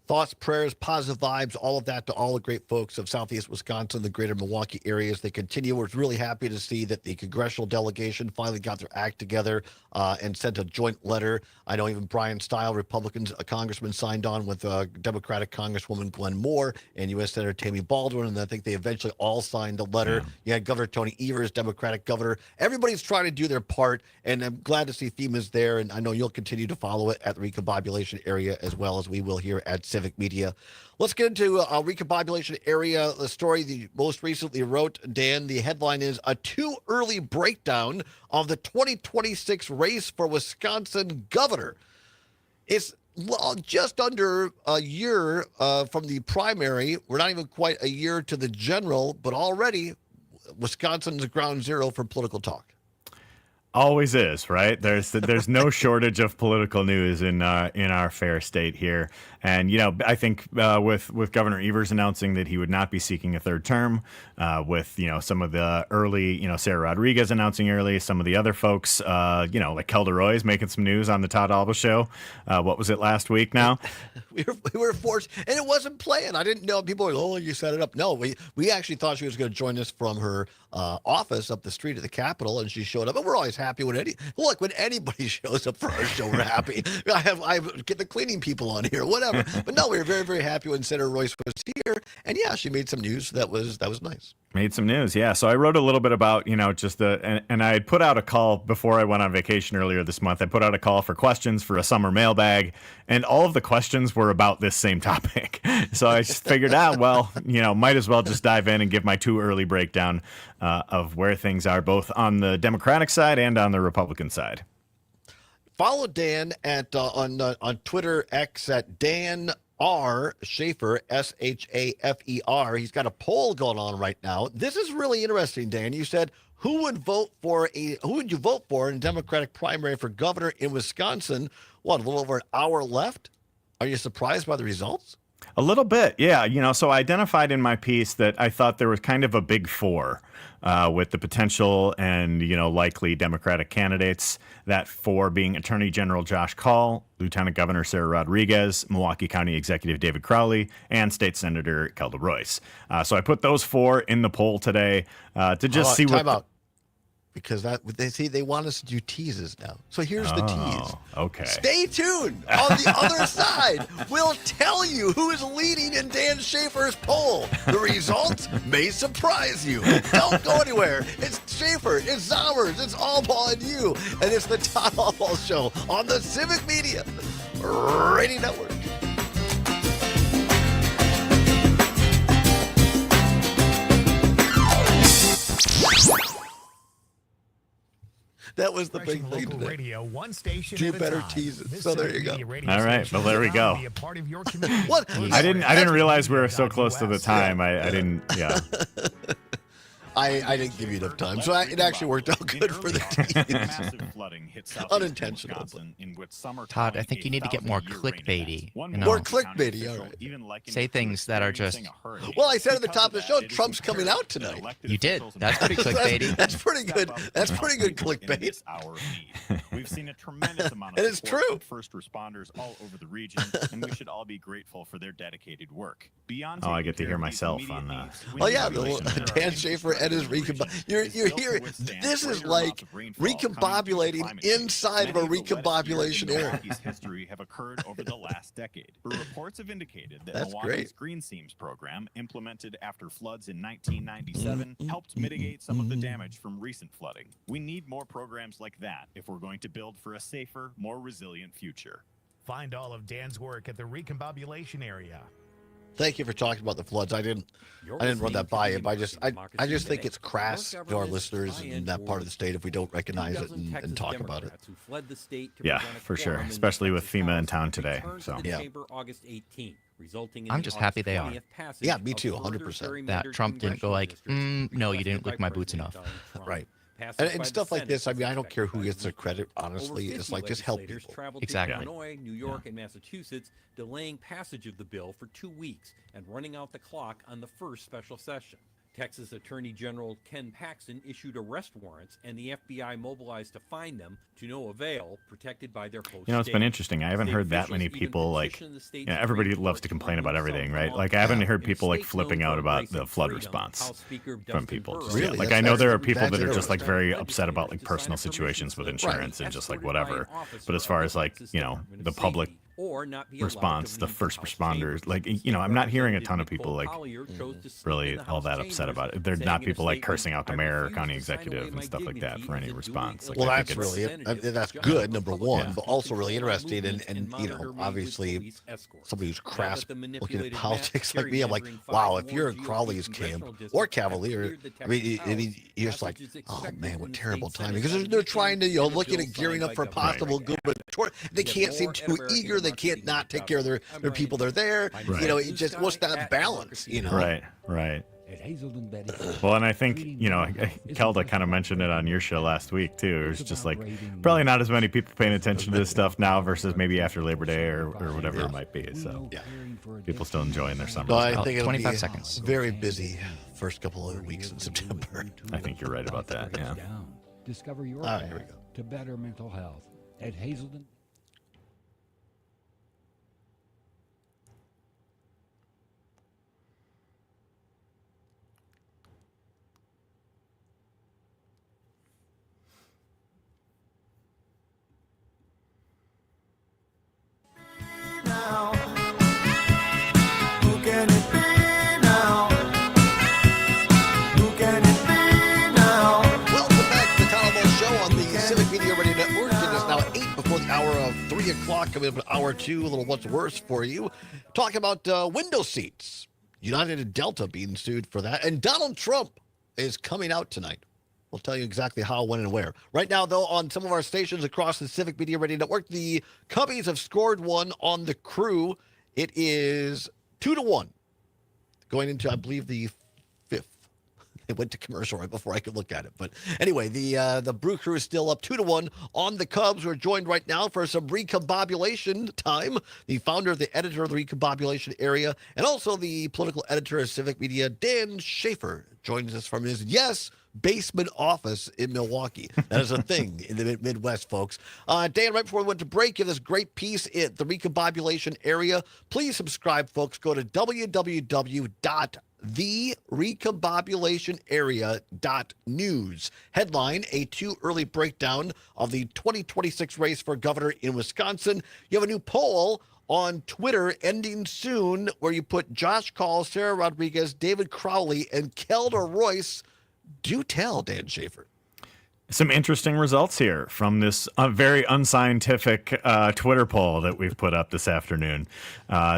Thoughts, prayers, positive vibes, all of that to all the great folks of Southeast Wisconsin, the greater Milwaukee area as they continue. We're really happy to see that the congressional delegation finally got their act together and sent a joint letter. I know even Brian Stile, Republicans, a congressman, signed on with Democratic Congresswoman Glenn Moore and U.S. Senator Tammy Baldwin, and I think they eventually all signed a letter. You had Governor Tony Evers, Democratic governor. Everybody's trying to do their part, and I'm glad to see FEMA's there, and I know you'll continue to follow it at the recombobulation area as well as we will here at Civic Media. Let's get into a recombobulation area. The story you most recently wrote, Dan, the headline is "A Too Early Breakdown of the 2026 Race for Wisconsin Governor." It's just under a year from the primary. We're not even quite a year to the general, but already Wisconsin's ground zero for political talk. Always is, right? There's no shortage of political news in our fair state here, and I think with Governor Evers announcing that he would not be seeking a third term, with some of the early Sarah Rodriguez announcing early, some of the other folks like Kelda Roy's making some news on the Todd Allbaugh show. What was it last week? Now we were forced, and it wasn't planned. I didn't know. People were like, "Oh, you set it up." No, we actually thought she was going to join us from her office up the street at the Capitol, and she showed up. And we're always happy when anybody shows up for our show. We're happy. I get the cleaning people on here, whatever. But no, we were very, very happy when Senator Royce was here, and yeah, she made some news that was nice. Made some news, yeah. So I wrote a little bit about, just and I had put out a call before I went on vacation earlier this month. I put out a call for questions for a summer mailbag, and all of the questions were about this same topic. So I just figured might as well just dive in and give my too early breakdown of where things are, both on the Democratic side and on the Republican side. Follow Dan at on Twitter X at Dan R. Schaefer, Schafer. He's got a poll going on right now. This is really interesting, Dan. You said, who would you vote for in a Democratic primary for governor in Wisconsin? What, a little over an hour left? Are you surprised by the results? A little bit, yeah. So I identified in my piece that I thought there was kind of a big four with the potential and, likely Democratic candidates. That four being Attorney General Josh Kaul, Lieutenant Governor Sarah Rodriguez, Milwaukee County Executive David Crowley, and State Senator Kelda Royce. So I put those four in the poll today to just see what... Time out. Because they want us to do teases now. So here's the tease. Okay. Stay tuned. On the other side, we'll tell you who is leading in Dan Schaefer's poll. The results may surprise you. Don't go anywhere. It's Schaefer, it's Zowers, it's Allbaugh and you. And it's the Todd Allbaugh Show on the Civic Media Radio Network. That was the big thing today. Radio, one station Do at a better time. teases. This So there you Civic go. Media All right. Well, there we go. Be a part of your community. What? I didn't realize we were so close to the time. I didn't. Yeah. I didn't give you enough time, so it actually worked out good for the team. Massive flooding hit southeastern Unintentional, Wisconsin, in which some are Todd, I calling think a you need to get more 1,000-year rain clickbaity. event. One You know? More Milwaukee County clickbaity, official all right. even likened Say it to things that are just. experiencing a hurricane. Well, I said at the Because top of of the show, that, it is Trump's coming out imperative that tonight. elected You did. officials and That's pretty clickbaity. That's pretty good. step up That's and pretty help good people in clickbait. this hour of need. We've seen a tremendous amount And of it's support true. from first responders all over the region, and we should all be grateful for their dedicated work. Beyond Oh, I taking get to care hear of these myself immediate on needs, we Oh need yeah, regulation that are Dan Schaefer and his you're hearing this is like recombobulating inside of a recombobulation area. Milwaukee's history have occurred over the last decade. Reports have indicated that That's Milwaukee's great. Green Seams program, implemented after floods in 1997, helped mitigate some of the damage from recent flooding. We need more programs like that if we're going to build for a safer, more resilient future. Find all of Dan's work at the recombobulation area. Thank you for talking about the floods. I didn't run that by you, but I just think it's crass to our listeners in that part of the state if we don't recognize it and talk about it. Yeah, for sure, especially with FEMA in town today. So yeah. I'm just happy they are. Yeah, me too, 100%. That Trump didn't go like, no, you didn't lick my boots enough. Right. And stuff like this, I mean, I don't care who gets the credit, honestly. It's like, just help people. Exactly. Illinois, New York, and Massachusetts, delaying passage of the bill for 2 weeks and running out the clock on the first special session. Texas Attorney General Ken Paxton issued arrest warrants, and the FBI mobilized to find them to no avail, protected by their post. You know, it's been interesting. I haven't heard that many people like, you know, everybody loves to complain about everything, right? Like, I haven't heard people like flipping out about the flood response from people. Just yet. Like, I know there are people that are just like very upset about like personal situations with insurance and just like whatever. But as far as like, you know, the public response, the first responders, like, you know, I'm not hearing a ton of people like really all that upset about it. They're not people like cursing out the mayor or county executive and stuff like that for any response. Like, Well, that's really that's good, number one, but also really interesting. And you know, obviously, somebody who's crass looking at politics like me, I'm like, wow, if you're in Crowley's camp or Cavalier, I mean, you're just like, oh man, what terrible timing. Because they're trying to, you know, looking at gearing up for a possible gubernatorial. They can't seem too eager. They can't not take care of their people. They're there. Right. You know, it just what's that balance? You know, Right. Well, and I think, you know, Kelda kind of mentioned it on your show last week too. It was just like probably not as many people paying attention to this stuff now versus maybe after Labor Day or whatever it might be. So people still enjoying their summer. No, I think it'll 25 be seconds. very busy first couple of weeks in September. I think you're right about that. Yeah. Discover your All right, here we path go. to better mental health at Hazelden. Welcome back to the Todd Show on the Civic Media Radio Network. It is now 8 before the hour of 3 o'clock. Coming up in hour 2, a little what's worse for you. Talking about window seats. United and Delta being sued for that. And Donald Trump is coming out tonight. We'll tell you exactly how, when, and where. Right now, though, on some of our stations across the Civic Media Radio Network, the Cubbies have scored one on the Crew. It is 2-1. Going into, I believe, the fifth. It went to commercial right before I could look at it. But anyway, the Brew Crew is still up 2-1 on the Cubs. We're joined right now for some recombobulation time. The founder, the editor of the recombobulation area, and also the political editor of Civic Media, Dan Schaefer, joins us from his, basement office in Milwaukee. That is a thing in the Midwest, folks. Dan, right before we went to break, you have this great piece at the recombobulation area. Please subscribe, folks. Go to www.therecombobulationarea.news. Headline, a too early breakdown of the 2026 race for governor in Wisconsin. You have a new poll on Twitter ending soon where you put Josh Call, Sarah Rodriguez, David Crowley, and Kelda Royce. Do tell, Dan Schaefer. Some interesting results here from this very unscientific Twitter poll that we've put up this afternoon.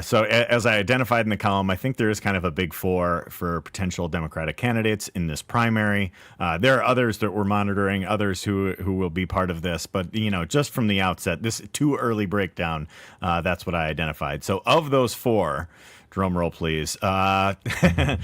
So as I identified in the column, I think there is kind of a big four for potential Democratic candidates in this primary. There are others that we're monitoring, others who will be part of this. But, you know, just from the outset, this too early breakdown, that's what I identified. So of those four, Drum roll, please. Sarah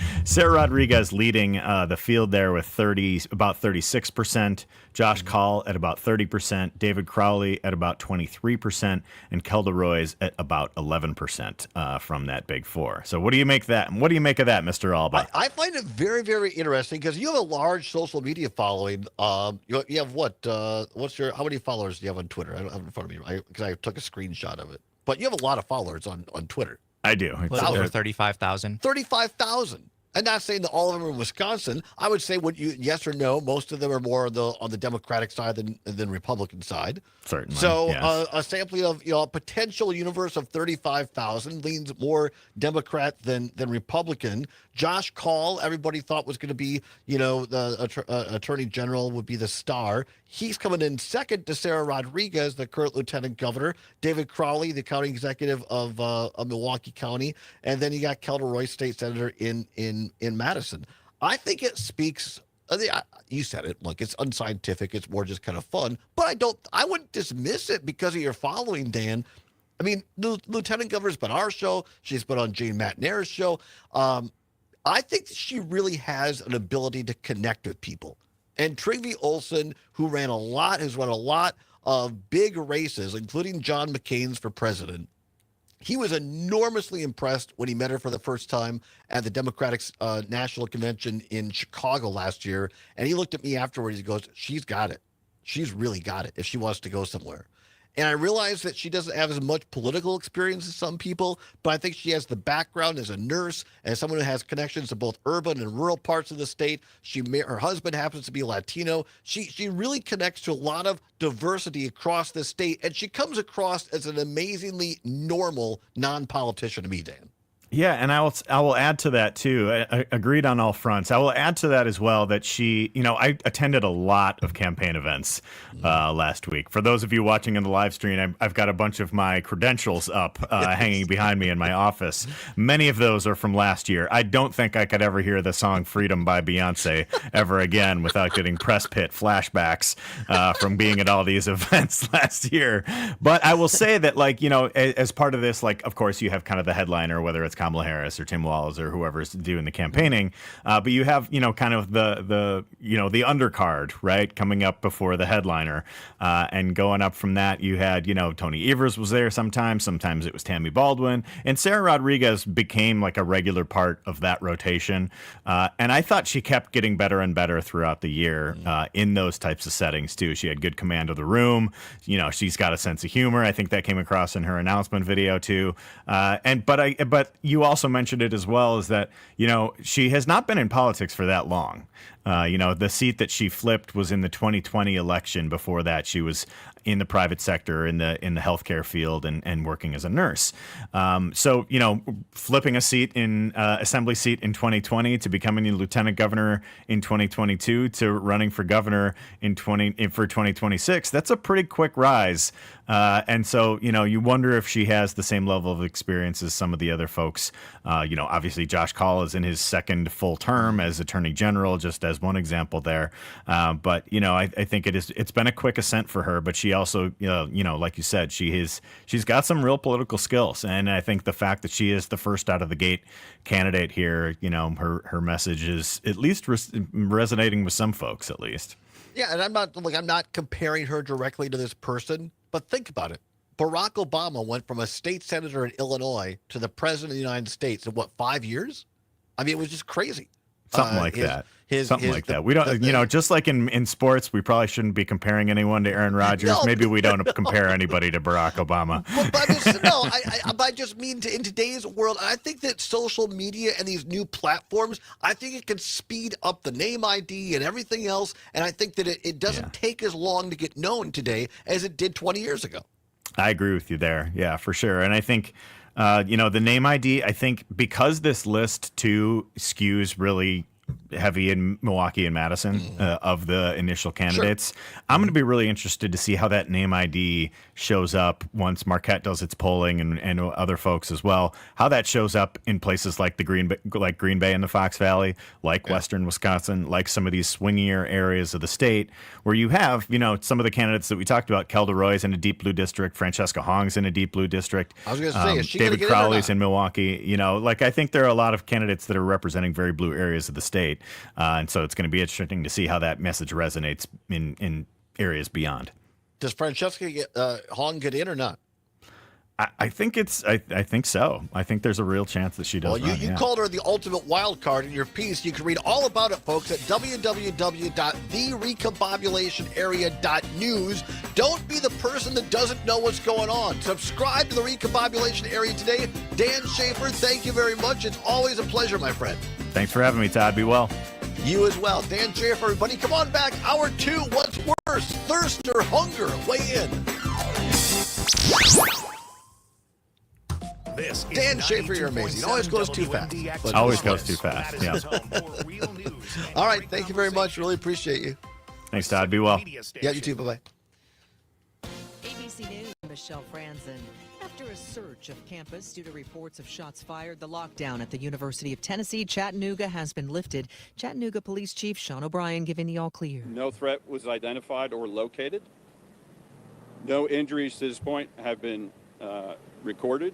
Rodriguez leading the field there with about 36%. Josh Kaul at about 30%. David Crowley at about 23%. And Kelda Roy's at about 11% from that big four. So what do you make of that, Mr. Allbaugh? I find it very, very interesting because you have a large social media following. You have what? How many followers do you have on Twitter? I don't have it in front of me because I took a screenshot of it. But you have a lot of followers on Twitter. I do. It's over 35,000. 35,000. I'm not saying that all of them are in Wisconsin. I would say, yes or no, most of them are more on the Democratic side than Republican side. Certainly. So yes. A sampling of a potential universe of 35,000 leans more Democrat than Republican. Josh Kaul, everybody thought was going to be, the Attorney General would be the star. He's coming in second to Sarah Rodriguez, the current Lieutenant Governor. David Crowley, the county executive of Milwaukee County, and then you got Kelda Roy, state senator in Madison. I think it speaks. You said it. Look, it's unscientific. It's more just kind of fun. But I wouldn't dismiss it because of your following, Dan. I mean, the Lieutenant Governor's been on our show. She's been on Jane McNair's show. I think that she really has an ability to connect with people. And Trygve Olsen, who has run a lot of big races, including John McCain's for president. He was enormously impressed when he met her for the first time at the Democratic National Convention in Chicago last year. And he looked at me afterwards. He goes, she's got it. She's really got it if she wants to go somewhere. And I realize that she doesn't have as much political experience as some people, but I think she has the background as a nurse, as someone who has connections to both urban and rural parts of the state. Her husband happens to be Latino. She really connects to a lot of diversity across the state, and she comes across as an amazingly normal non-politician to me, Dan. Yeah, and I will add to that too. I agreed on all fronts. I will add to that as well that she, I attended a lot of campaign events last week. For those of you watching in the live stream, I've got a bunch of my credentials up hanging behind me in my office. Many of those are from last year. I don't think I could ever hear the song "Freedom" by Beyonce ever again without getting press pit flashbacks from being at all these events last year. But I will say that, as part of this, of course, you have kind of the headliner, whether it's Kamala Harris or Tim Walz or whoever's doing the campaigning, but you have kind of the undercard, right, coming up before the headliner, and going up from that you had Tony Evers was there sometimes it was Tammy Baldwin, and Sarah Rodriguez became like a regular part of that rotation, and I thought she kept getting better and better throughout the year in those types of settings too. She had good command of the room. She's got a sense of humor. I think that came across in her announcement video too, but you also mentioned it as well, is that, she has not been in politics for that long. The seat that she flipped was in the 2020 election. Before that, she was in the private sector, in the healthcare field, and working as a nurse. So, flipping a seat in assembly seat in 2020 to becoming a lieutenant governor in 2022 to running for governor for 2026, that's a pretty quick rise. And so, you wonder if she has the same level of experience as some of the other folks. Obviously Josh Kaul is in his second full term as Attorney General, just as one example there. But I think it's been a quick ascent for her, but she also, like you said, she's got some real political skills. And I think the fact that she is the first out of the gate candidate here, her message is at least resonating with some folks, at least. Yeah, and I'm not comparing her directly to this person, but think about it. Barack Obama went from a state senator in Illinois to the president of the United States in 5 years? I mean, it was just crazy. Something like that. We don't, just like in sports, we probably shouldn't be comparing anyone to Aaron Rodgers. No, Maybe we don't compare anybody to Barack Obama. But I just mean in today's world, I think that social media and these new platforms, I think it can speed up the name ID and everything else. And I think that it doesn't take as long to get known today as it did 20 years ago. I agree with you there. Yeah, for sure. And I think, the name ID, I think because this list too skews really heavy in Milwaukee and Madison of the initial candidates. I'm going to be really interested to see how that name ID shows up once Marquette does its polling and other folks as well. How that shows up in places like Green Bay in the Fox Valley, like Western Wisconsin, like some of these swingier areas of the state where you have, some of the candidates that we talked about. Kelda Roy's in a deep blue district. Francesca Hong's in a deep blue district. I was going to say, is she David gonna get Crowley's in Milwaukee. I think there are a lot of candidates that are representing very blue areas of the state. And so it's going to be interesting to see how that message resonates in areas beyond. Does Francesca Hong get in or not? I think I think so. I think there's a real chance that she does. Well, you called her the ultimate wild card in your piece. You can read all about it, folks, at www.therecombobulationarea.news. Don't be the person that doesn't know what's going on. Subscribe to the Recombobulation Area today. Dan Schaefer, thank you very much. It's always a pleasure, my friend. Thanks for having me, Todd. Be well. You as well. Dan Schaefer, everybody. Come on back. Hour 2. What's worse, thirst or hunger? Weigh in. This is Dan Schaefer, you're amazing. Always goes too fast. Always goes too fast. Yeah. All right. Thank you very much. Really appreciate you. Thanks, Todd. Be well. Yeah, you too. Bye-bye. ABC News, Michelle Franzen. After a search of campus due to reports of shots fired, the lockdown at the University of Tennessee, Chattanooga, has been lifted. Chattanooga Police Chief Sean O'Brien giving the all clear. No threat was identified or located. No injuries to this point have been recorded.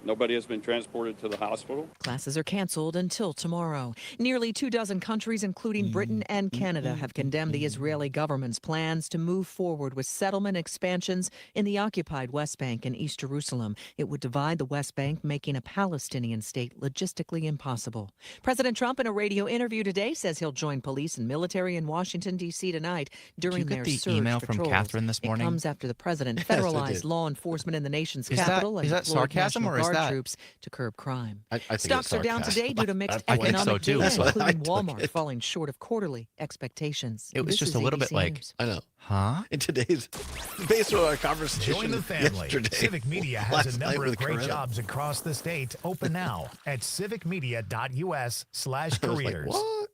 Nobody has been transported to the hospital. Classes are canceled until tomorrow. Nearly 24 countries, including Britain and Canada, have condemned the Israeli government's plans to move forward with settlement expansions in the occupied West Bank and East Jerusalem. It would divide the West Bank, making a Palestinian state logistically impossible. President Trump, in a radio interview today, says he'll join police and military in Washington, D.C. tonight during their the surge email from patrols. Catherine this morning? It comes after the president federalized law enforcement in the nation's Is that- capital is and that deployed sarcasm National or is Guard that- troops to curb crime. I think Stocks are down today due to mixed I think economic so, too. data, That's what I including Walmart falling short of quarterly expectations. It was This just is a little bit ABC like, News. I know. huh? In today's, based on our conversation Join the family. yesterday, Civic Media has last a night number of with great Corinna. jobs across the state. Open now at civicmedia.us/careers. I was like, what?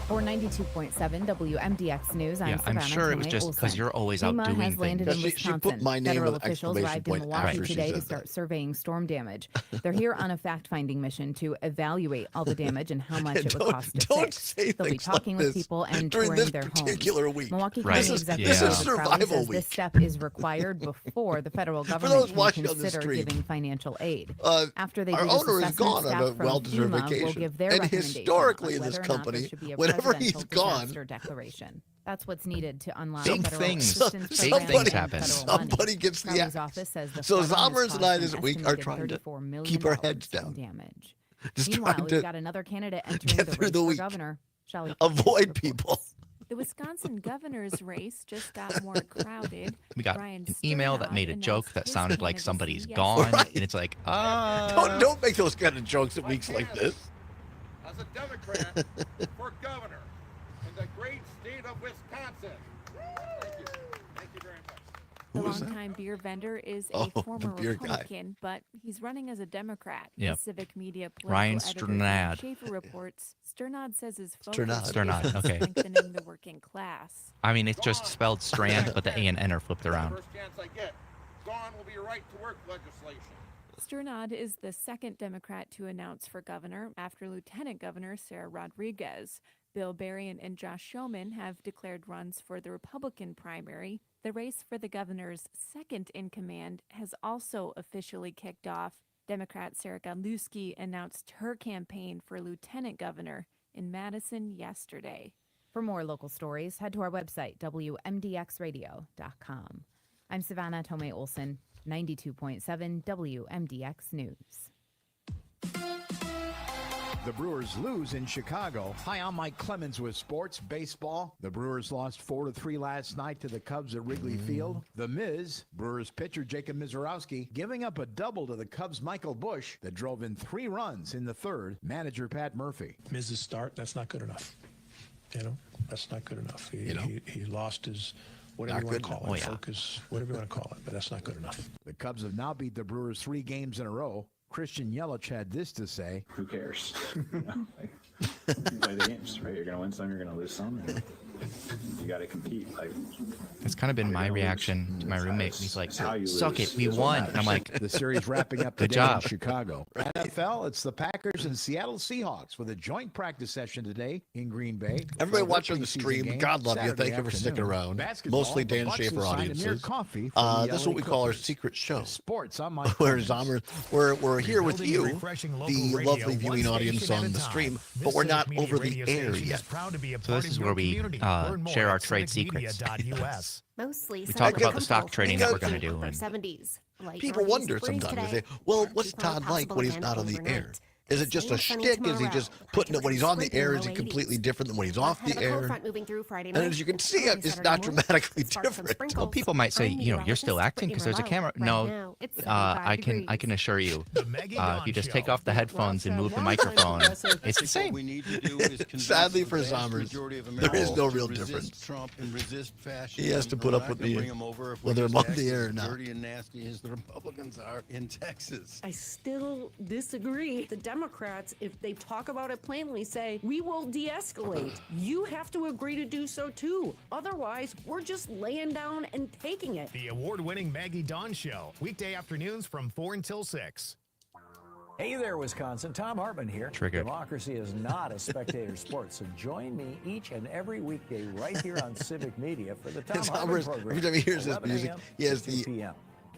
For 92.7 WMDX News, I'm I'm Savannah sure it was Tomei just because Olsen. you're always out FEMA doing has landed things. in She Wisconsin. put my name Federal with an officials exclamation arrived in point Milwaukee after she today to said start that. surveying storm damage. They're here on a fact-finding mission to evaluate all the damage and how much it would cost to Don't fix. say They'll be things talking like with this people and during touring this their particular homes. week. Milwaukee Right. County This Executive is David survival Crowley says week. this step is required before the federal government can watching on the consider stream, giving financial aid. Uh, After they our do this owner is assessment, gone on staff a from well-deserved FEMA will vacation. give their And recommendation historically on in this whether or not there company, should be a whenever he's presidential gone- disaster declaration. That's what's needed to unlock Big federal things. assistance Big programs things and happen. federal money. Somebody gets the Crowley's act. office says the So flooding has Zommers and caused I an this week are estimated trying to $34 million keep our heads in down. damage. Just Meanwhile, trying we've to got another candidate entering get the through race the for week. governor. Shall we Avoid people. The Wisconsin governor's race just got more crowded. We got Brian an email that Sternad made a joke announced that his sounded like candidacy somebody's yesterday. gone, Right. and it's like, Don't make those kind of jokes at weeks like this. As a Democrat for governor in the great state of Wisconsin. Thank you. Thank you very much. The Who is that? longtime beer vendor is Oh, a the former beer guy. Republican, but he's running as a Democrat. Yep. The Civic Media political Ryan editor Sternad. Schaefer reports Sternad says his focus Sternad, is on okay. strengthening the working class. I mean, it's just spelled Strand, but the A and N are flipped around. First chance I get. Gone will be right to work legislation. Sternad is the second Democrat to announce for governor after Lieutenant Governor Sarah Rodriguez. Bill Berrien and Josh Shulman have declared runs for the Republican primary. The race for the governor's second in command has also officially kicked off. Democrat Sarah Godlewski announced her campaign for lieutenant governor in Madison yesterday. For more local stories, head to our website, WMDXradio.com. I'm Savannah Tomei Olsen, 92.7 WMDX News. The Brewers lose in Chicago. Hi, I'm Mike Clemens with Sports Baseball. The Brewers lost 4-3 last night to the Cubs at Wrigley Field. The Miz, Brewers pitcher Jacob Mizorowski, giving up a double to the Cubs' Michael Busch that drove in 3 runs in the third. Manager Pat Murphy. Miz's start, that's not good enough. That's not good enough. He lost his, whatever you want to call it, focus, whatever you want to call it, but that's not good enough. The Cubs have now beat the Brewers 3 games in a row. Christian Yelich had this to say. Who cares? You play the games, right? You're going to win some, you're going to lose some. And you got to compete. That's kind of been my reaction to my roommate. He's like, suck it, we That's won. what And I'm like, the series wrapping up good today in job. Chicago. NFL, it's the Packers and Seattle Seahawks with a joint practice session today in Green Bay. Everybody For watching their the preseason stream, game God love you. Saturday Thank you for sticking afternoon. around. Basketball, Mostly the Dan Bucks Schaefer will sign Amir audiences. Coffey from the This is LA what we call our Clippers. secret show. Sports on my Where Zomer, we're here with Rebuilding you, refreshing local the radio, lovely viewing one audience station at on a the time. stream, This but we're Civic not Media over the radio air station yet. is proud to be a So part this of is your where we community. Learn more share our at trade secrets. civicmedia.us. Mostly We talk about the stock comfortable trading that we're going to in do. the And 70s. Light People breeze, wonder breeze sometimes. today. They say, well, Not what's too far Todd like possible when he's again not on the air? overnight. Is it just a Staying sunny shtick? Is he just tomorrow. putting it when he's on the Scraping air? the Is he low completely 80s. different than when he's off Ahead the of a cold air? front moving through Friday And night. as you can see, Early it's Saturday not morning. dramatically Sparks some different. Well, people might say, I'm you're still meteorologist acting because there's a Brittany camera. Morello. No, Right now, it's I 75 can assure you, Maggie if Dawn you just take Show. off the headphones and move the microphone, it's the same. Sadly for Zommers, there is no real difference. Trump and resist fascism. He has to put up with me, whether I'm on the air or not. Dirty and nasty as the Republicans are in Texas. I still disagree. The Democrats, if they talk about it plainly, say, we will de-escalate. You have to agree to do so too. Otherwise, we're just laying down and taking it. The award-winning Maggie Dawn Show. Weekday afternoons from 4 until 6. Hey there, Wisconsin. Tom Hartman here. Triggered. Democracy is not a spectator sport, so join me each and every weekday right here on Civic Media for the Tom Hartman program. Every time he hears this 11 music, a.m. he has to 2 the p.m.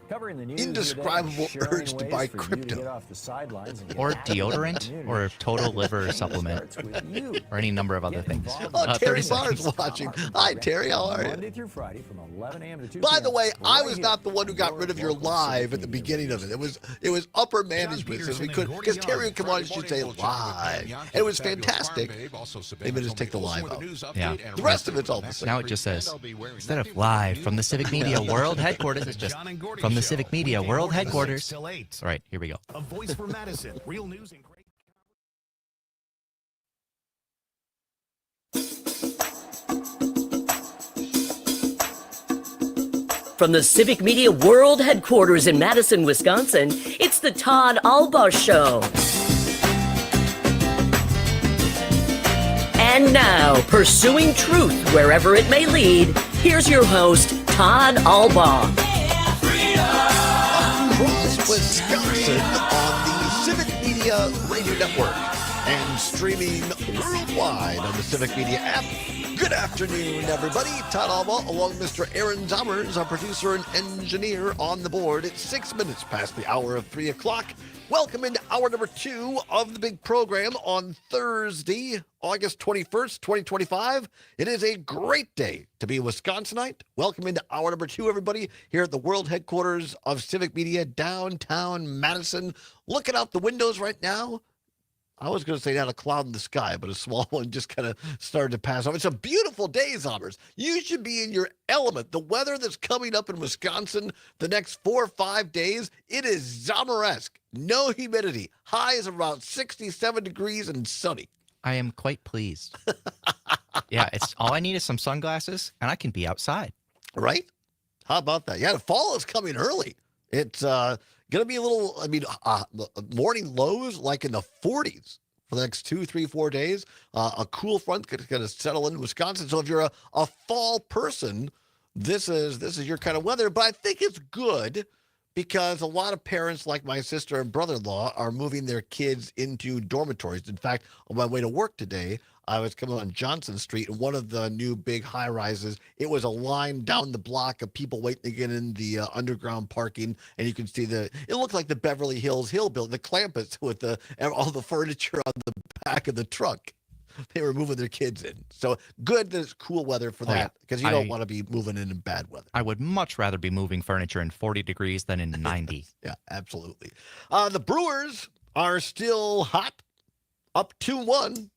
Covering the news indescribable today, sharing urge to ways buy for you to crypto. get off the sidelines and get Or active in the deodorant, community. or total liver supplement, Starts with you. or any number of other things. Oh, Terry 30 Barr's seconds. watching. Hi, Terry. How are Monday you? through Friday from 11 a.m. to 2 By the p.m. way, I right was here not the one who got on rid of your local live Civic at the Media beginning of radio it. It was upper management, so Peterson we and could Gordy because Young. Terry would come on and she'd say live, and it was fantastic. They would just take the live out. Yeah. The rest of it's all the same. Now it just says, instead of live from the Civic Media World Headquarters, it's just from the Civic Media World Headquarters. All right, here we go. A voice for Madison. Real news and great. From the Civic Media World Headquarters in Madison, Wisconsin, it's the Todd Allbaugh Show. And now, pursuing truth wherever it may lead, here's your host, Todd Allbaugh. Across Wisconsin on the Civic Media Radio Network and streaming worldwide on the Civic Media app. Good afternoon, everybody. Todd Allbaugh, along with Mr. Aaron Zommers, our producer and engineer on the board. It's 6 minutes past the hour of 3 o'clock. Welcome into hour number 2 of the big program on Thursday, August 21st, 2025. It is a great day to be a Wisconsinite. Welcome into hour number 2, everybody, here at the world headquarters of Civic Media, downtown Madison. Looking out the windows right now, I was going to say not a cloud in the sky, but a small one just kind of started to pass off. It's a beautiful day, Zommers. You should be in your element. The weather that's coming up in Wisconsin the next 4 or 5 days, it is Zommer-esque. No humidity. Highs around 67 degrees and sunny. I am quite pleased. Yeah, it's all I need is some sunglasses, and I can be outside. Right? How about that? Yeah, the fall is coming early. It's going to be a little, morning lows like in the 40s for the next 2, 3, 4 days. A cool front going to settle into Wisconsin. So if you're a fall person, this is your kind of weather. But I think it's good because a lot of parents like my sister and brother-in-law are moving their kids into dormitories. In fact, on my way to work today, I was coming on Johnson Street, and one of the new big high-rises, it was a line down the block of people waiting to get in the underground parking, and you can see it looked like the Beverly Hills Hill building, the Clampets with all the furniture on the back of the truck. They were moving their kids in. So good that it's cool weather for that, because you don't want to be moving in bad weather. I would much rather be moving furniture in 40 degrees than in 90. Yeah, absolutely. The Brewers are still hot, up 2-1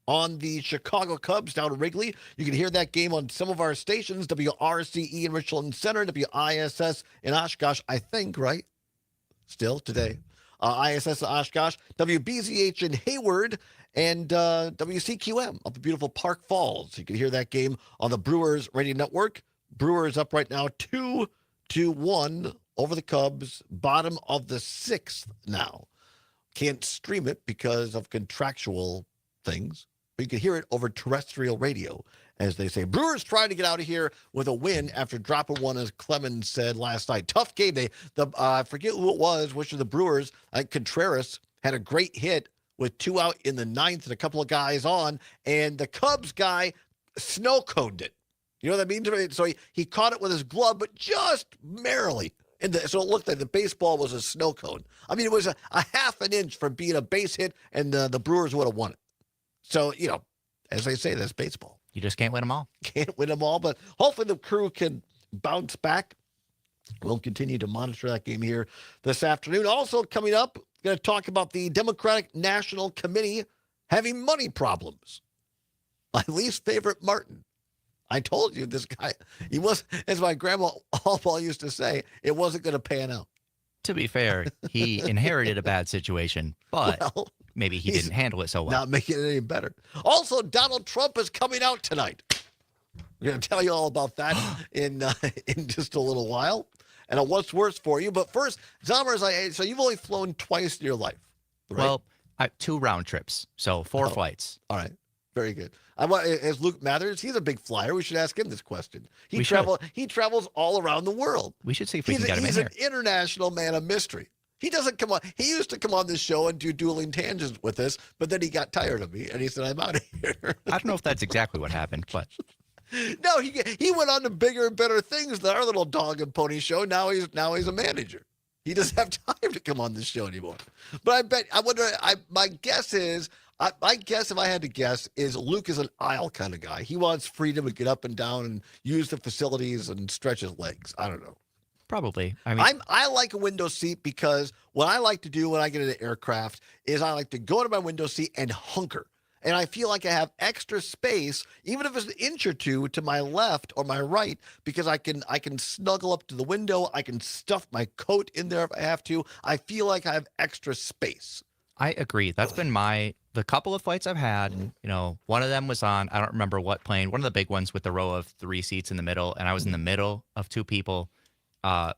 on the Chicago Cubs down at Wrigley. You can hear that game on some of our stations, WRCE in Richland Center, WISS in Oshkosh, I think, right? Still today. ISS in Oshkosh, WBZH in Hayward, and WCQM up in beautiful Park Falls. You can hear that game on the Brewers Radio Network. Brewers up right now 2-1 over the Cubs, bottom of the 6th now. Can't stream it because of contractual things, but you can hear it over terrestrial radio, as they say. Brewers trying to get out of here with a win after dropping one, as Clemens said last night. Tough game. I forget who it was, which of the Brewers. I think Contreras had a great hit with 2 out in the 9th and a couple of guys on, and the Cubs guy snow-coned it. You know what that means? So he caught it with his glove, but just merrily. So it looked like the baseball was a snow cone. I mean, it was a half an inch from being a base hit, and the Brewers would have won it. So, as they say, that's baseball. You just can't win them all. Can't win them all, but hopefully the Crew can bounce back. We'll continue to monitor that game here this afternoon. Also coming up, going to talk about the Democratic National Committee having money problems. My least favorite Martin. I told you this guy, he was, as my grandma Allbaugh used to say, it wasn't going to pan out. To be fair, he inherited a bad situation, but maybe he didn't handle it so well. Not making it any better. Also, Donald Trump is coming out tonight. We're going to tell you all about that in just a little while. And a what's worse for you. But first, Zommers, so you've only flown twice in your life, right? Well, 2 round trips, so 4 flights. All right. Very good. As Luke Mathers, he's a big flyer. We should ask him this question. He travels all around the world. We should see if we can get him in here. He's an international man of mystery. He doesn't come on. He used to come on this show and do dueling tangents with us, but then he got tired of me and he said, "I'm out of here." I don't know if that's exactly what happened, but no, he went on to bigger and better things than our little dog and pony show. Now he's a manager. He doesn't have time to come on this show anymore. But my guess is. My guess, if I had to guess, is Luke is an aisle kind of guy. He wants freedom to get up and down and use the facilities and stretch his legs. I don't know. Probably. I like a window seat because what I like to do when I get into aircraft is I like to go to my window seat and hunker. And I feel like I have extra space, even if it's an inch or two to my left or my right, because I can snuggle up to the window. I can stuff my coat in there if I have to. I feel like I have extra space. I agree. That's been the couple of flights I've had. One of them was on, I don't remember what plane, one of the big ones with the row of 3 seats in the middle. And I was in the middle of 2 people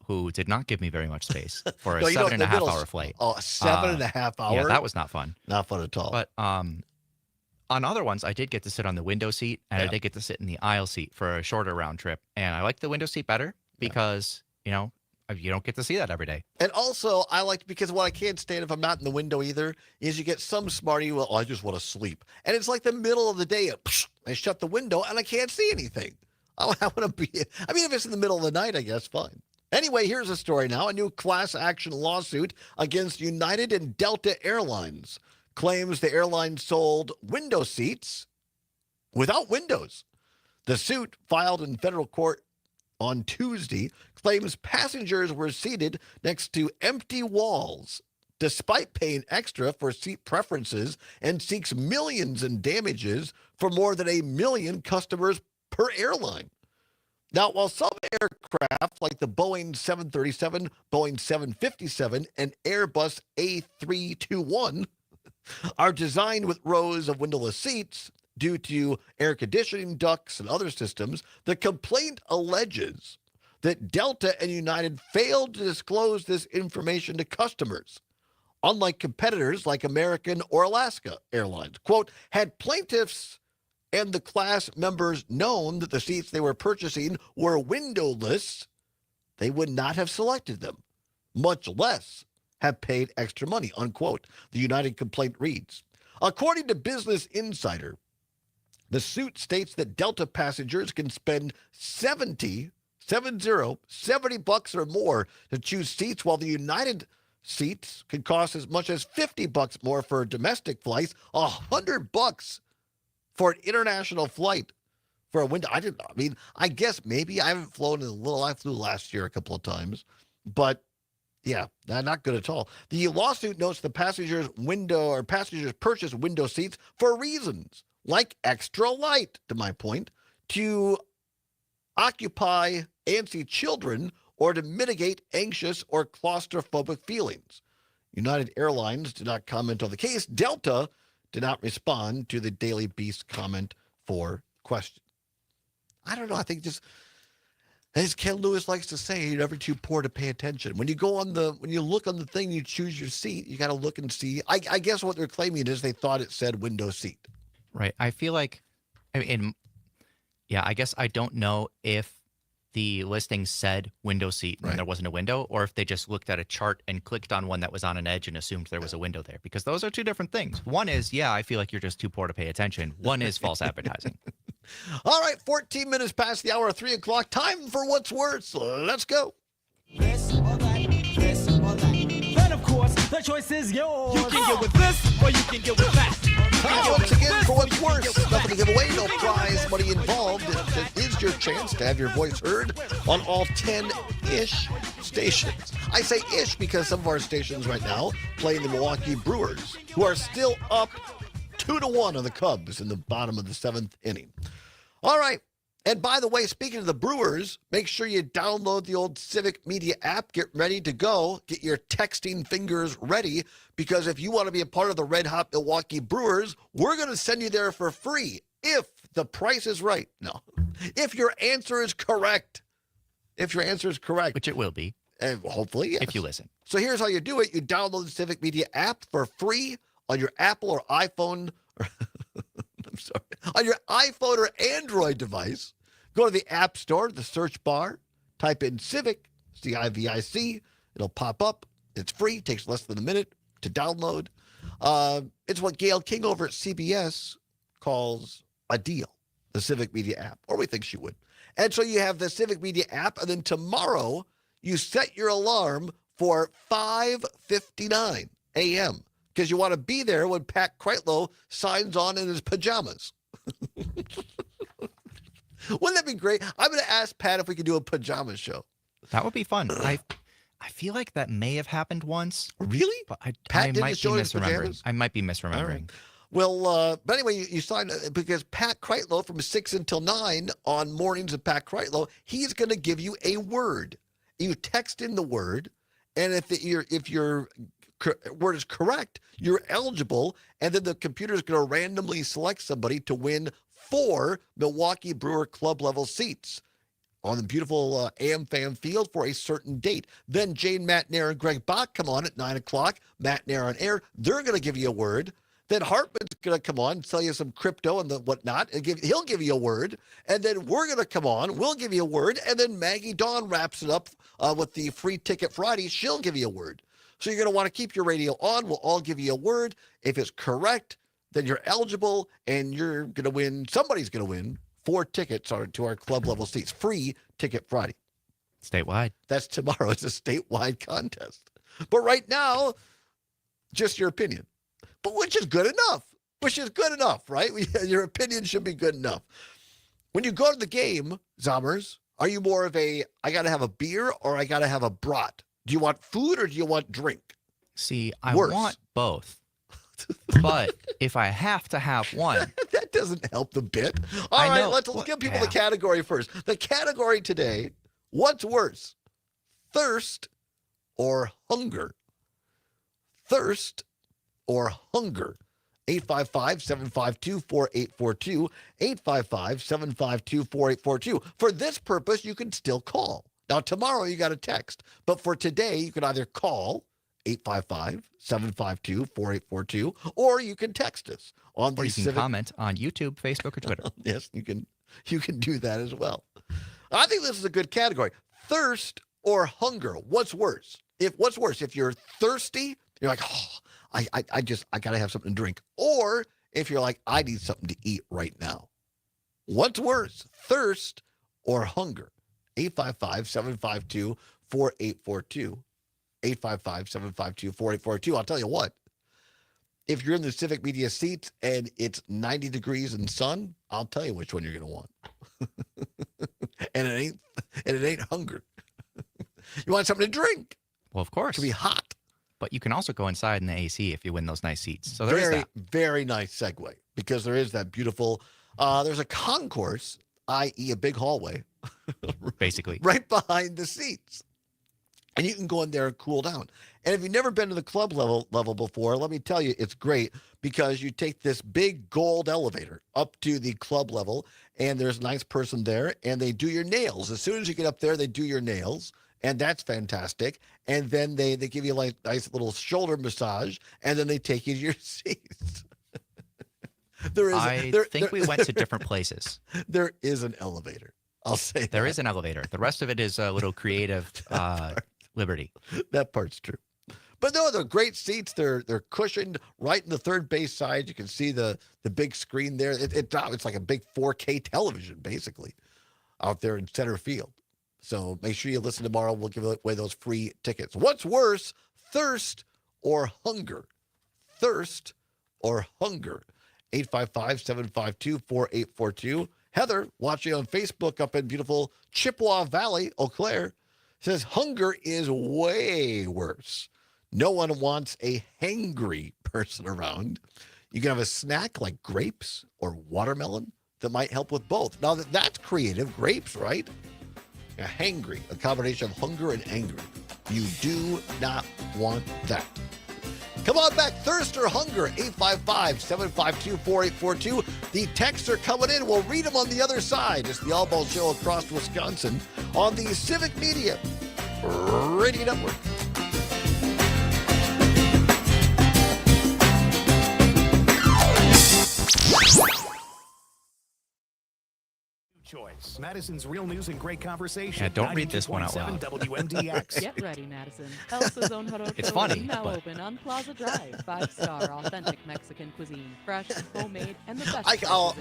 who did not give me very much space for a 7.5 hour flight. Oh, 7.5 hours? Yeah, that was not fun. Not fun at all. But on other ones, I did get to sit on the window seat and I did get to sit in the aisle seat for a shorter round trip. And I like the window seat better because, you don't get to see that every day. And also, because what I can't stand if I'm not in the window either is you get some smarty, I just want to sleep. And it's like the middle of the day, I shut the window and I can't see anything. I want to be, if it's in the middle of the night, I guess, fine. Anyway, here's a story now. A new class action lawsuit against United and Delta Airlines claims the airline sold window seats without windows. The suit, filed in federal court on Tuesday, claims passengers were seated next to empty walls despite paying extra for seat preferences, and seeks millions in damages for more than 1 million customers per airline. Now, while some aircraft like the Boeing 737, Boeing 757, and Airbus A321 are designed with rows of windowless seats due to air conditioning ducts and other systems, the complaint alleges that Delta and United failed to disclose this information to customers, unlike competitors like American or Alaska Airlines. Quote, had plaintiffs and the class members known that the seats they were purchasing were windowless, they would not have selected them, much less have paid extra money, unquote. The United complaint reads, according to Business Insider, the suit states that Delta passengers can spend $70 or more to choose seats, while the United seats can cost as much as $50 more for domestic flights, $100 for an international flight for a window. I guess maybe I haven't flown in a little. I flew last year a couple of times, but yeah, not good at all. The lawsuit notes the passengers purchase window seats for reasons like extra light, to my point, to occupy and see children, or to mitigate anxious or claustrophobic feelings. United Airlines did not comment on the case. Delta did not respond to the Daily Beast comment for question. I don't know. I think As Ken Lewis likes to say, you're never too poor to pay attention. When you look on the thing, you choose your seat, you got to look and see. I guess what they're claiming is they thought it said window seat. Right. I feel like, I guess I don't know if the listing said window seat and there wasn't a window, or if they just looked at a chart and clicked on one that was on an edge and assumed there was a window there, because those are two different things. One is, I feel like you're just too poor to pay attention. One is false advertising. All right, 14 minutes past the hour of 3 o'clock. Time for What's Worse. Let's go. This or that, this or that. Then, of course, the choice is yours. You can get with this or you can get with that. Once again, for What's Worse, nothing to give away, no prize money involved. It is your chance to have your voice heard on all 10-ish stations. I say ish because some of our stations right now play the Milwaukee Brewers, who are still up 2-1 on the Cubs in the bottom of the 7th inning. All right. And by the way, speaking of the Brewers, make sure you download the old Civic Media app. Get ready to go. Get your texting fingers ready, because if you want to be a part of the Red Hot Milwaukee Brewers, we're going to send you there for free if the price is right. No. If your answer is correct. If your answer is correct. Which it will be. Hopefully, yes. If you listen. So here's how you do it. You download the Civic Media app for free on your Apple or iPhone. On your iPhone or Android device. Go to the App Store, the search bar, type in Civic, C-I-V-I-C. It'll pop up. It's free. Takes less than a minute to download. It's what Gail King over at CBS calls a deal, the Civic Media app, or we think she would. And so you have the Civic Media app, and then tomorrow you set your alarm for 5:59 a.m. because you want to be there when Pat Kreitlow signs on in his pajamas. Wouldn't that be great? I'm going to ask Pat if we could do a pajama show. That would be fun. I feel like that may have happened once. Really? But Pat I didn't might be show his misremembering. pajamas? I might be misremembering. Right. Well, but anyway, you sign because Pat Kreitlow from 6 until 9 on Mornings of Pat Kreitlow, he's going to give you a word. You text in the word, and if your word is correct, you're eligible, and then the computer is going to randomly select somebody to win 4 Milwaukee Brewer Club level seats on the beautiful AmFam field for a certain date. Then Jane Matnair and Greg Bach come on at 9 o'clock. Matnair on air. They're going to give you a word. Then Hartman's going to come on and tell you some crypto and the whatnot. And he'll give you a word. And then we're going to come on. We'll give you a word. And then Maggie Dawn wraps it up with the Free Ticket Friday. She'll give you a word. So you're going to want to keep your radio on. We'll all give you a word. If it's correct, then you're eligible, and you're going to win. Somebody's going to win 4 tickets to our club level seats. Free Ticket Friday. Statewide. That's tomorrow. It's a statewide contest. But right now, just your opinion. But which is good enough. Which is good enough, right? Your opinion should be good enough. When you go to the game, Zommers, are you more of a, I got to have a beer or I got to have a brat? Do you want food or do you want drink? See, I Worse. want both. But if I have to have one. That doesn't help the bit. All right, let's give people the category first. The category today, what's worse? Thirst or hunger? Thirst or hunger? 855-752-4842. 855-752-4842. For this purpose, you can still call. Now, tomorrow you got to text. But for today, you can either call 855-752-4842, or you can text us on the Or you can comment on YouTube, Facebook, or Twitter. Yes, you can do that as well. I think this is a good category. Thirst or hunger? What's worse? If you're thirsty, you're like, oh, I gotta have something to drink. Or if you're like, I need something to eat right now. What's worse? Thirst or hunger? 855-752-4842. 855-752-4842. I'll tell you what, if you're in the Civic Media seats and it's 90 degrees and sun, I'll tell you which one you're going to want. and it ain't hunger. You want something to drink. Well, of course. To be hot. But you can also go inside in the AC if you win those nice seats. So there is that. Very nice segue, because there is that beautiful, there's a concourse, i.e. a big hallway. Basically. Right behind the seats. And you can go in there and cool down. And if you've never been to the club level before, let me tell you, it's great because you take this big gold elevator up to the club level, and there's a nice person there, and they do your nails. As soon as you get up there, they do your nails, and that's fantastic. And then they give you like nice little shoulder massage, and then they take you to your seats. I think we went to different places. There is an elevator. I'll say there is an elevator. The rest of it is a little creative liberty. That part's true. But no, they're great seats. They're cushioned right in the third base side. You can see the big screen there. It's like a big 4K television, basically, out there in center field. So make sure you listen tomorrow. We'll give away those free tickets. What's worse, thirst or hunger? Thirst or hunger? 855-752-4842. Heather, watching on Facebook up in beautiful Chippewa Valley, Eau Claire, says hunger is way worse. No one wants a hangry person around. You can have a snack like grapes or watermelon that might help with both. Now, that's creative. Grapes, right? A hangry, a combination of hunger and angry. You do not want that. Come on back, thirst or hunger, 855-752-4842. The texts are coming in. We'll read them on the other side. It's the Allbaugh Show across Wisconsin on the Civic Media Radio Network. Choice. Madison's real news and great conversation. Yeah, don't read this one out loud. WMDX. Get ready, Madison. Elsa's own Hot It's funny, now but... open on Plaza Drive. 5-star authentic Mexican cuisine, fresh, homemade, and the best. I'll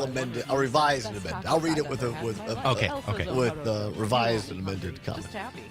amend it. I'll revise and amend it. I'll read it with revised and amended comment. Just happy.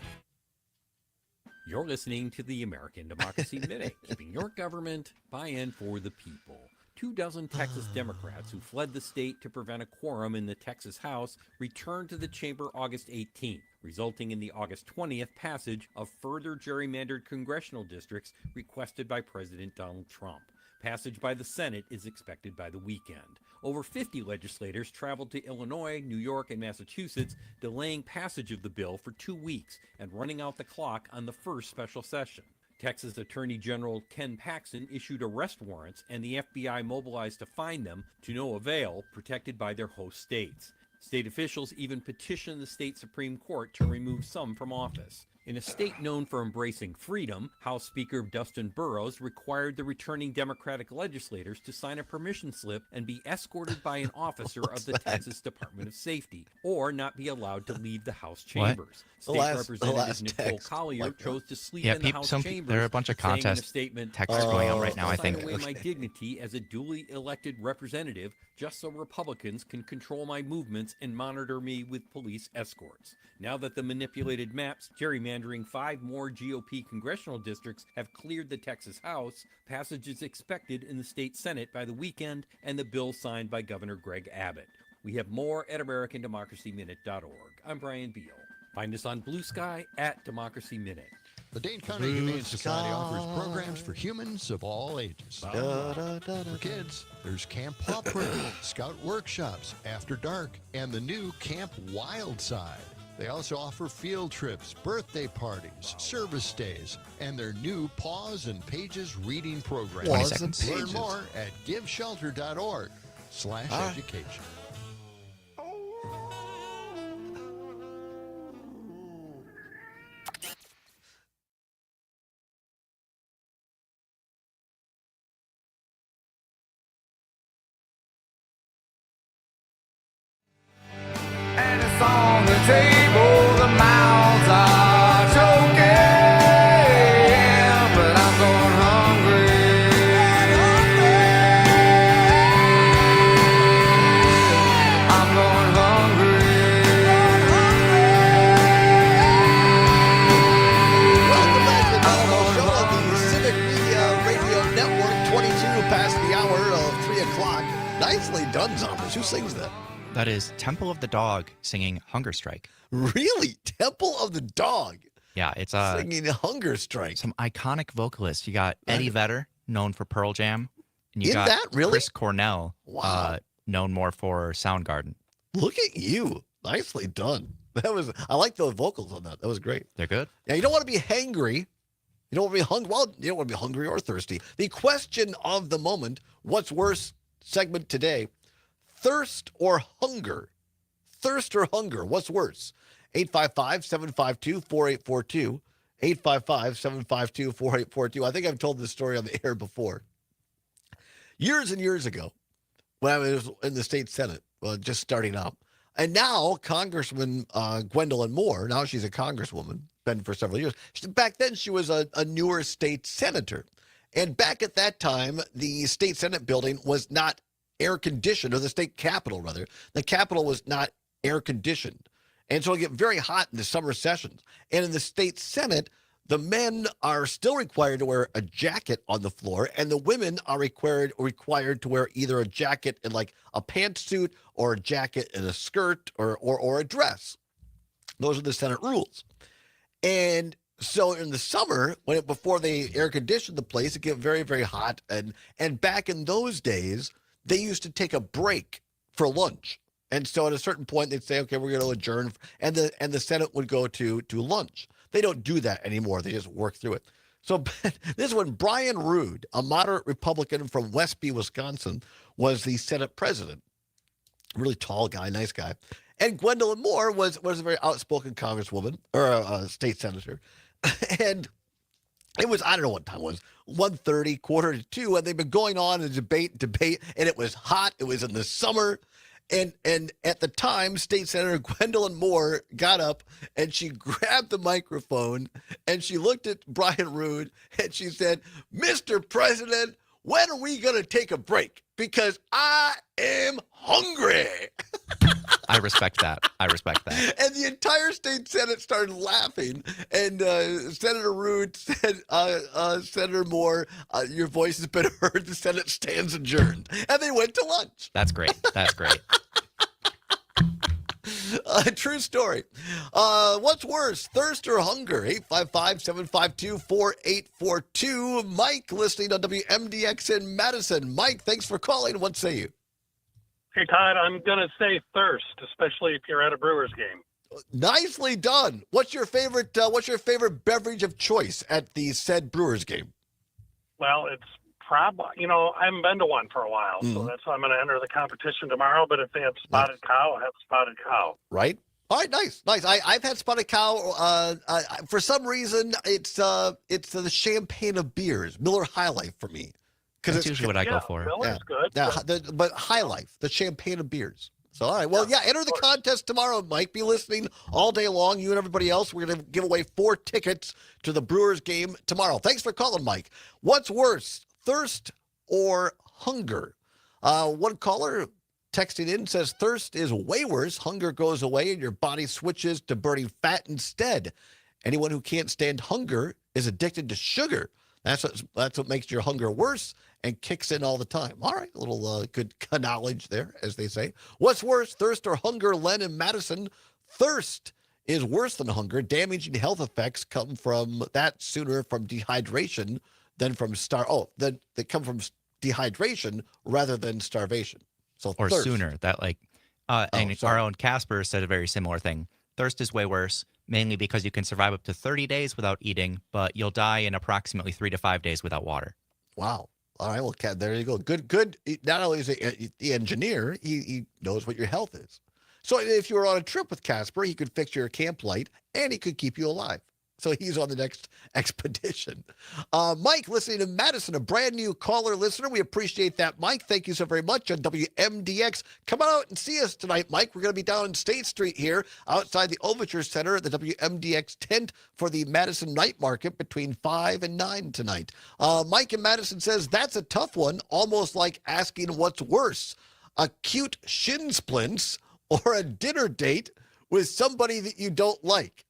You're listening to the American Democracy Minute, keeping your government by and for the people. 24 Texas Democrats who fled the state to prevent a quorum in the Texas House returned to the chamber August 18th, resulting in the August 20th passage of further gerrymandered congressional districts requested by President Donald Trump. Passage by the Senate is expected by the weekend. Over 50 legislators traveled to Illinois, New York, and Massachusetts, delaying passage of the bill for 2 weeks and running out the clock on the first special session. Texas Attorney General Ken Paxton issued arrest warrants, and the FBI mobilized to find them, to no avail, protected by their host states. State officials even petitioned the state Supreme Court to remove some from office. In a state known for embracing freedom, House Speaker Dustin Burrows required the returning Democratic legislators to sign a permission slip and be escorted by an officer of the Texas Department of Safety, or not be allowed to leave the House chambers. State Representative Nicole Collier chose to sleep in the House chambers. There are a bunch of contest texts going on right now, I think. I sign away my dignity as a duly elected representative just so Republicans can control my movements and monitor me with police escorts. Now that the manipulated maps gerrymandering 5 more GOP congressional districts have cleared the Texas House, passage is expected in the state Senate by the weekend and the bill signed by Governor Greg Abbott. We have more at AmericanDemocracyMinute.org. I'm Brian Beal. Find us on Blue Sky at Democracy Minute. The Dane County Humane Society offers programs for humans of all ages. For kids, there's Camp Paw Print, Scout Workshops, After Dark, and the new Camp Wild Side. They also offer field trips, birthday parties, service days, and their new Paws and Pages reading program. Learn more at giveshelter.org/education. And it's on the table, the mouths are choking, but I'm going hungry. I'm going hungry. Welcome back to the Allbaugh Show on the Civic Media Radio Network, 22 past the hour of 3 o'clock. Nicely done, Zombies. Who sings that? That is Temple of the Dog singing Hunger Strike. Really? Temple of the Dog? Yeah, it's singing Hunger Strike. Some iconic vocalists. You got Eddie Vedder, known for Pearl Jam. And you In got that, really? Chris Cornell, Wow. known more for Soundgarden. Look at you. Nicely done. I like the vocals on that. That was great. They're good. Now, you don't want to be hangry. You don't want to be hungry. Well, you don't want to be hungry or thirsty. The question of the moment, what's worse segment today, thirst or hunger? Thirst or hunger, what's worse? 855-752-4842. 855-752-4842. I think I've told this story on the air before. Years and years ago, when I was in the state Senate, just starting up, and now Congresswoman Gwendolyn Moore, now she's a congresswoman, been for several years. Back then, she was a newer state senator. And back at that time, the state Senate building was not air conditioned, or the state capitol, rather. The capitol was not air conditioned. And so it get very hot in the summer sessions. And in the state Senate, the men are still required to wear a jacket on the floor, and the women are required to wear either a jacket and like a pantsuit, or a jacket and a skirt, or a dress. Those are the Senate rules. And so in the summer, before they air conditioned the place, it get very, very hot. And back in those days, they used to take a break for lunch. And so at a certain point, they'd say, okay, we're going to adjourn. And the Senate would go to lunch. They don't do that anymore. They just work through it. So this is when Brian Rood, a moderate Republican from Westby, Wisconsin, was the Senate president. Really tall guy, nice guy. And Gwendolyn Moore was a very outspoken congresswoman, or a state senator. And it was, I don't know what time it was, 1:30, 1:45, and they've been going on in debate, and it was hot. It was in the summer. And at the time, State Senator Gwendolyn Moore got up and she grabbed the microphone and she looked at Brian Rood and she said, "Mr. President, when are we going to take a break? Because I am hungry." I respect that. And the entire state Senate started laughing. And Senator Rood said, Senator Moore, your voice has been heard. The Senate stands adjourned. And they went to lunch. That's great. True story. What's worse, thirst or hunger? 855-752-4842. Mike, listening on WMDX in Madison. Mike, thanks for calling. What say you? Hey, Todd, I'm going to say thirst, especially if you're at a Brewers game. Nicely done. What's your favorite beverage of choice at the said Brewers game? Well, it's probably, I haven't been to one for a while, so that's why I'm going to enter the competition tomorrow. But if they have spotted cow, I'll have spotted cow. Right. All right, nice. I've had spotted cow. For some reason, it's the champagne of beers, Miller High Life for me. That's usually what I go for. Miller's good. Yeah, but High Life, the champagne of beers. So, all right. Well, enter the contest tomorrow, Mike. Be listening all day long. You and everybody else. We're going to give away 4 tickets to the Brewers game tomorrow. Thanks for calling, Mike. What's worse, thirst or hunger? One caller texting in says thirst is way worse. Hunger goes away and your body switches to burning fat instead. Anyone who can't stand hunger is addicted to sugar. That's what makes your hunger worse and kicks in all the time. All right, a little good knowledge there, as they say. What's worse, thirst or hunger? Len in Madison. Thirst is worse than hunger. Damaging health effects come from that sooner from dehydration than from they come from dehydration rather than starvation. So or thirst. Sooner. That our own Casper said a very similar thing. Thirst is way worse, mainly because you can survive up to 30 days without eating, but you'll die in approximately 3 to 5 days without water. Wow. All right, well, there you go. Good. Not only is he the engineer, he knows what your health is. So if you were on a trip with Casper, he could fix your camp light, and he could keep you alive. So he's on the next expedition. Mike, listening to Madison, a brand new caller listener. We appreciate that, Mike. Thank you so very much on WMDX. Come out and see us tonight, Mike. We're going to be down on State Street here outside the Overture Center at the WMDX tent for the Madison Night Market between 5 and 9 tonight. Mike in Madison says, that's a tough one, almost like asking what's worse, acute shin splints or a dinner date with somebody that you don't like.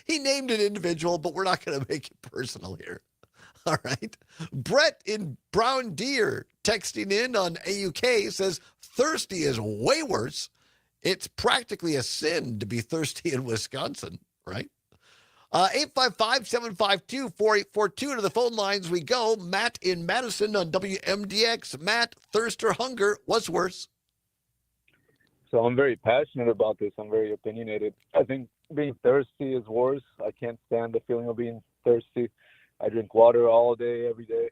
He named an individual, but we're not going to make it personal here. All right. Brett in Brown Deer texting in on AUK says, thirsty is way worse. It's practically a sin to be thirsty in Wisconsin, right? 855-752-4842 to the phone lines we go. Matt in Madison on WMDX. Matt, thirst or hunger, what's worse? So I'm very passionate about this. I'm very opinionated. I think being thirsty is worse. I can't stand the feeling of being thirsty. I drink water all day, every day.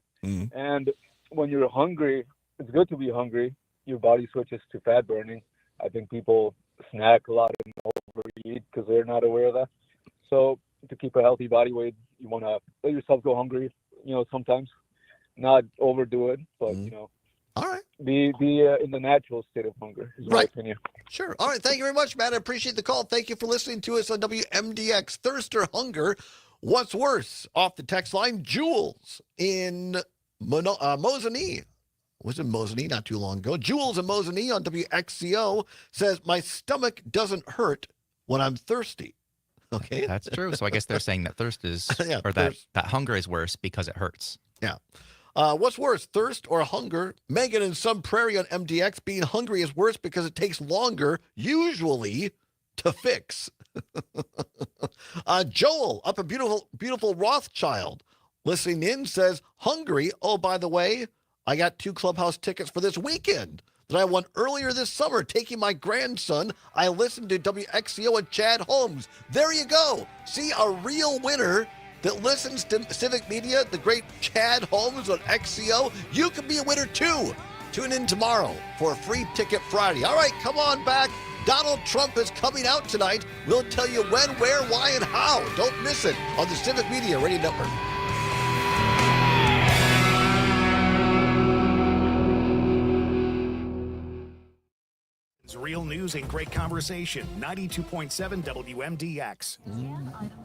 And when you're hungry, it's good to be hungry. Your body switches to fat burning. I think people snack a lot and overeat because they're not aware of that. So to keep a healthy body weight, you want to let yourself go hungry, sometimes. Not overdo it, but, all right. Be in the natural state of hunger, is my opinion. Sure. All right. Thank you very much, Matt. I appreciate the call. Thank you for listening to us on WMDX. Thirst or hunger? What's worse? Off the text line, Jules in Mosinee. Was in Mosinee not too long ago. Jules in Mosinee on WXCO says, my stomach doesn't hurt when I'm thirsty. Okay. That's true. So I guess they're saying that thirst is, or that hunger is worse because it hurts. Yeah. What's worse, thirst or hunger? Megan in Sun Prairie on MDX, being hungry is worse because it takes longer, usually, to fix. Joel, up a beautiful Rothschild, listening in, says, hungry. Oh, by the way, I got 2 clubhouse tickets for this weekend that I won earlier this summer, taking my grandson. I listened to WXCO and Chad Holmes. There you go. See, a real winner that listens to Civic Media, the great Chad Holmes on XCO. You can be a winner too. Tune in tomorrow for a free ticket Friday. All right, come on back. Donald Trump is coming out tonight. We'll tell you when, where, why, and how. Don't miss it on the Civic Media Radio Network. It's real news and great conversation. 92.7 WMDX.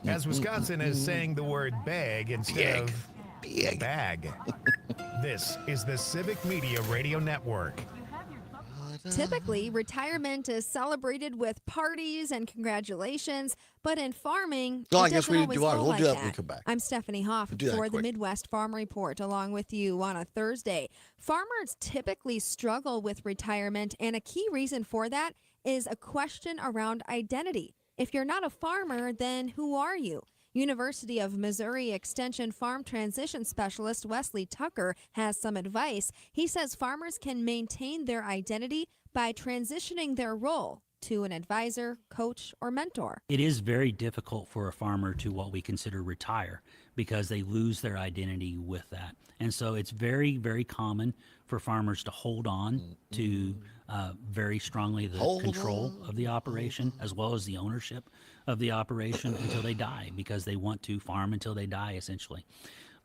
As Wisconsin is saying the word bag instead of bag. This is the Civic Media Radio Network. Typically, retirement is celebrated with parties and congratulations, but in farming, I it guess doesn't we always do ours. go We'll like do that that. when we come back. I'm Stephanie Hoff We'll do that for the quick. Midwest Farm Report, along with you on a Thursday. Farmers typically struggle with retirement, and a key reason for that is a question around identity. If you're not a farmer, then who are you? University of Missouri Extension Farm Transition Specialist Wesley Tucker has some advice. He says farmers can maintain their identity by transitioning their role to an advisor, coach, or mentor. It is very difficult for a farmer to what we consider retire because they lose their identity with that. And so it's very, very common for farmers to hold on to very strongly the control of the operation as well as the ownership of the operation until they die, because they want to farm until they die, essentially.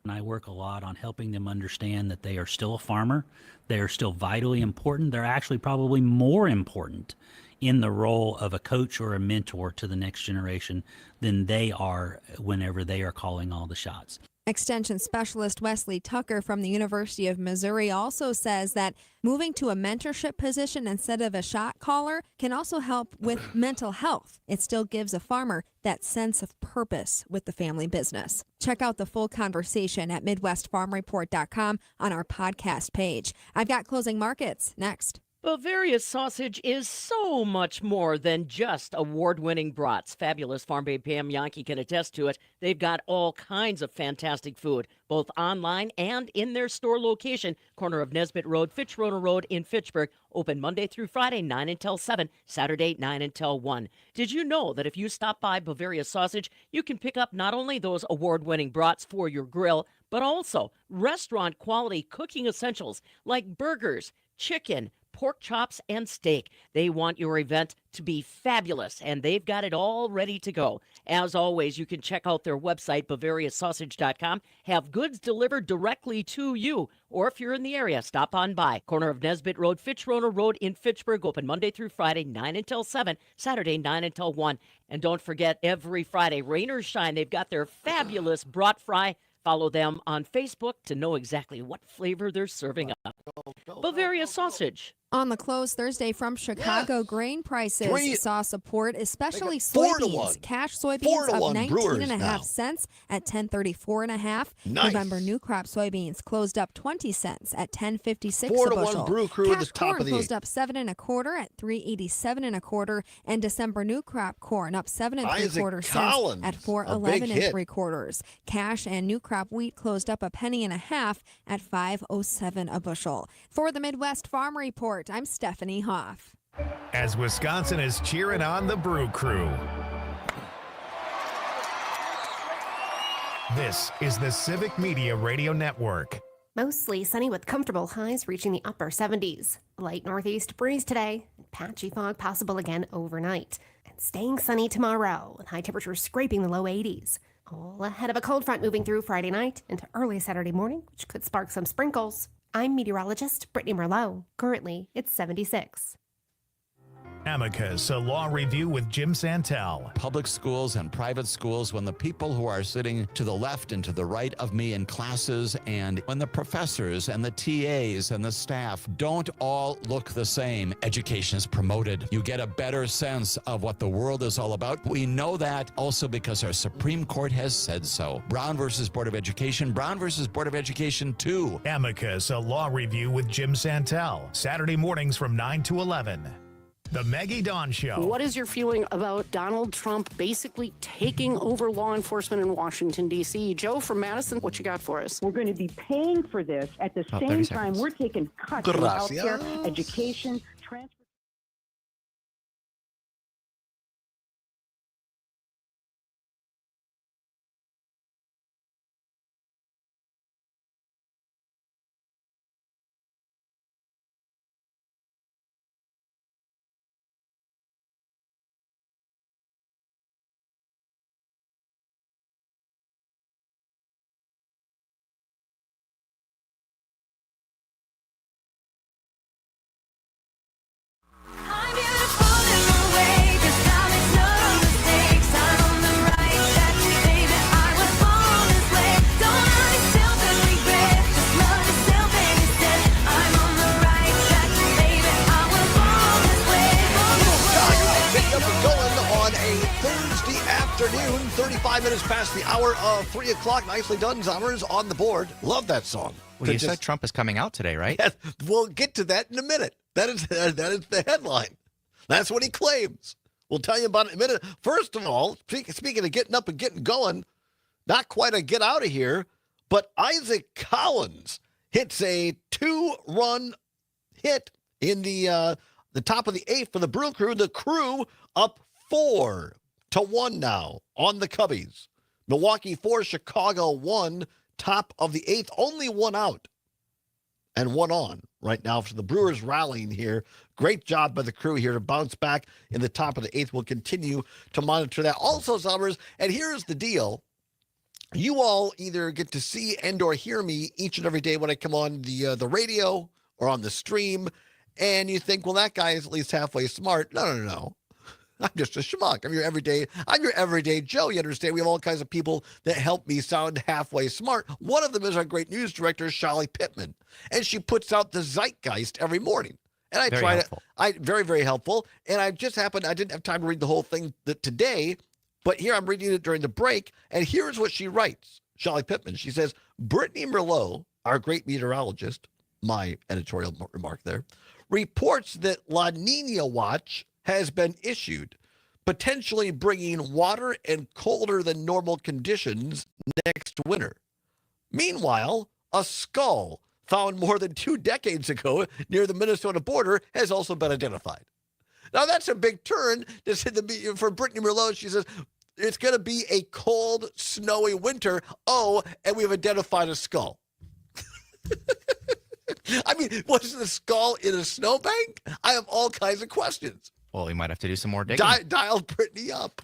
And I work a lot on helping them understand that they are still a farmer. They are still vitally important. They're actually probably more important in the role of a coach or a mentor to the next generation than they are whenever they are calling all the shots. Extension Specialist Wesley Tucker from the University of Missouri also says that moving to a mentorship position instead of a shot caller can also help with mental health. It still gives a farmer that sense of purpose with the family business. Check out the full conversation at MidwestFarmReport.com on our podcast page. I've got closing markets next. Bavaria's sausage is so much more than just award-winning brats. Fabulous Farm Babe Pam Yankee can attest to it. They've got all kinds of fantastic food, both online and in their store location, corner of Nesbitt Road, Fitchroder Road in Fitchburg, open Monday through Friday, 9 until 7, Saturday, 9 until 1. Did you know that if you stop by Bavaria Sausage, you can pick up not only those award-winning brats for your grill, but also restaurant-quality cooking essentials like burgers, chicken, pork chops, and steak. They want your event to be fabulous, and they've got it all ready to go. As always, you can check out their website, BavariaSausage.com, have goods delivered directly to you, or if you're in the area, stop on by. Corner of Nesbitt Road, Fitchroder Road in Fitchburg, open Monday through Friday, 9 until 7, Saturday, 9 until 1. And don't forget, every Friday, rain or shine, they've got their fabulous brat fry. Follow them on Facebook to know exactly what flavor they're serving up. Bavaria Sausage. On the close Thursday from Chicago, grain prices saw support, especially 4 to 1. soybeans. Cash soybeans up 19.5 now. cents at 10.34.5. Nice. November new crop soybeans closed up 20 cents at 10.56 4 a to 1 bushel. Brew Crew at Cash the top corn of the closed eight. up 7 1/4 at 3.87 1/4, and December new crop corn up 7 3/4 cents Collins, at a 4.11 big hit. 3/4. Cash and new crop wheat closed up 1.50 at 5.07 a bushel. For the Midwest Farm Report, I'm Stephanie Hoff. As Wisconsin is cheering on the Brew Crew. This is the Civic Media Radio Network. Mostly sunny with comfortable highs reaching the upper 70s. Light northeast breeze today. Patchy fog possible again overnight. And staying sunny tomorrow with high temperatures scraping the low 80s. All ahead of a cold front moving through Friday night into early Saturday morning, which could spark some sprinkles. I'm meteorologist Brittany Merlot. Currently, it's 76. Amicus, a law review with Jim Santel. Public schools and private schools, when the people who are sitting to the left and to the right of me in classes, and when the professors and the TAs and the staff don't all look the same, education is promoted. You get a better sense of what the world is all about. We know that also because our Supreme Court has said so. Brown versus Board of Education, Brown versus Board of Education 2. Amicus, a law review with Jim Santel. Saturday mornings from 9 to 11. The Maggie Dawn Show. What is your feeling about Donald Trump basically taking over law enforcement in Washington, D.C.? Joe from Madison, what you got for us? We're going to be paying for this at the same time we're taking cuts in healthcare, education, transportation. Afternoon, 35 minutes past the hour of 3 o'clock. Nicely done, Zommers, on the board. Love that song. Well, you said Trump is coming out today, right? Yes, we'll get to that in a minute. That is the headline. That's what he claims. We'll tell you about it in a minute. First of all, speaking of getting up and getting going, not quite a get out of here, but Isaac Collins hits a 2-run hit in the top of the 8th for the Brew Crew. The Crew up 4-1 now on the Cubbies. Milwaukee 4, Chicago 1, top of the 8th. Only one out and one on right now for the Brewers rallying here. Great job by the Crew here to bounce back in the top of the 8th. We'll continue to monitor that. Also, Summers, and here's the deal. You all either get to see and or hear me each and every day when I come on the radio or on the stream, and you think, well, that guy is at least halfway smart. No. I'm just a schmuck. I'm your everyday Joe. You understand? We have all kinds of people that help me sound halfway smart. One of them is our great news director, Shelley Pittman, and she puts out the Zeitgeist every morning. And I try to, very, very helpful. And I didn't have time to read the whole thing today, but here I'm reading it during the break. And here's what she writes, Shelley Pittman. She says, Brittany Merlot, our great meteorologist, my editorial remark there, reports that La Nina watch has been issued, potentially bringing water and colder than normal conditions next winter. Meanwhile, a skull found more than 2 decades ago near the Minnesota border has also been identified. Now, that's a big turn for Brittany Merlot. She says, it's going to be a cold, snowy winter. Oh, and we've identified a skull. I mean, was the skull in a snowbank? I have all kinds of questions. Well, we might have to do some more digging. Dial Brittany up.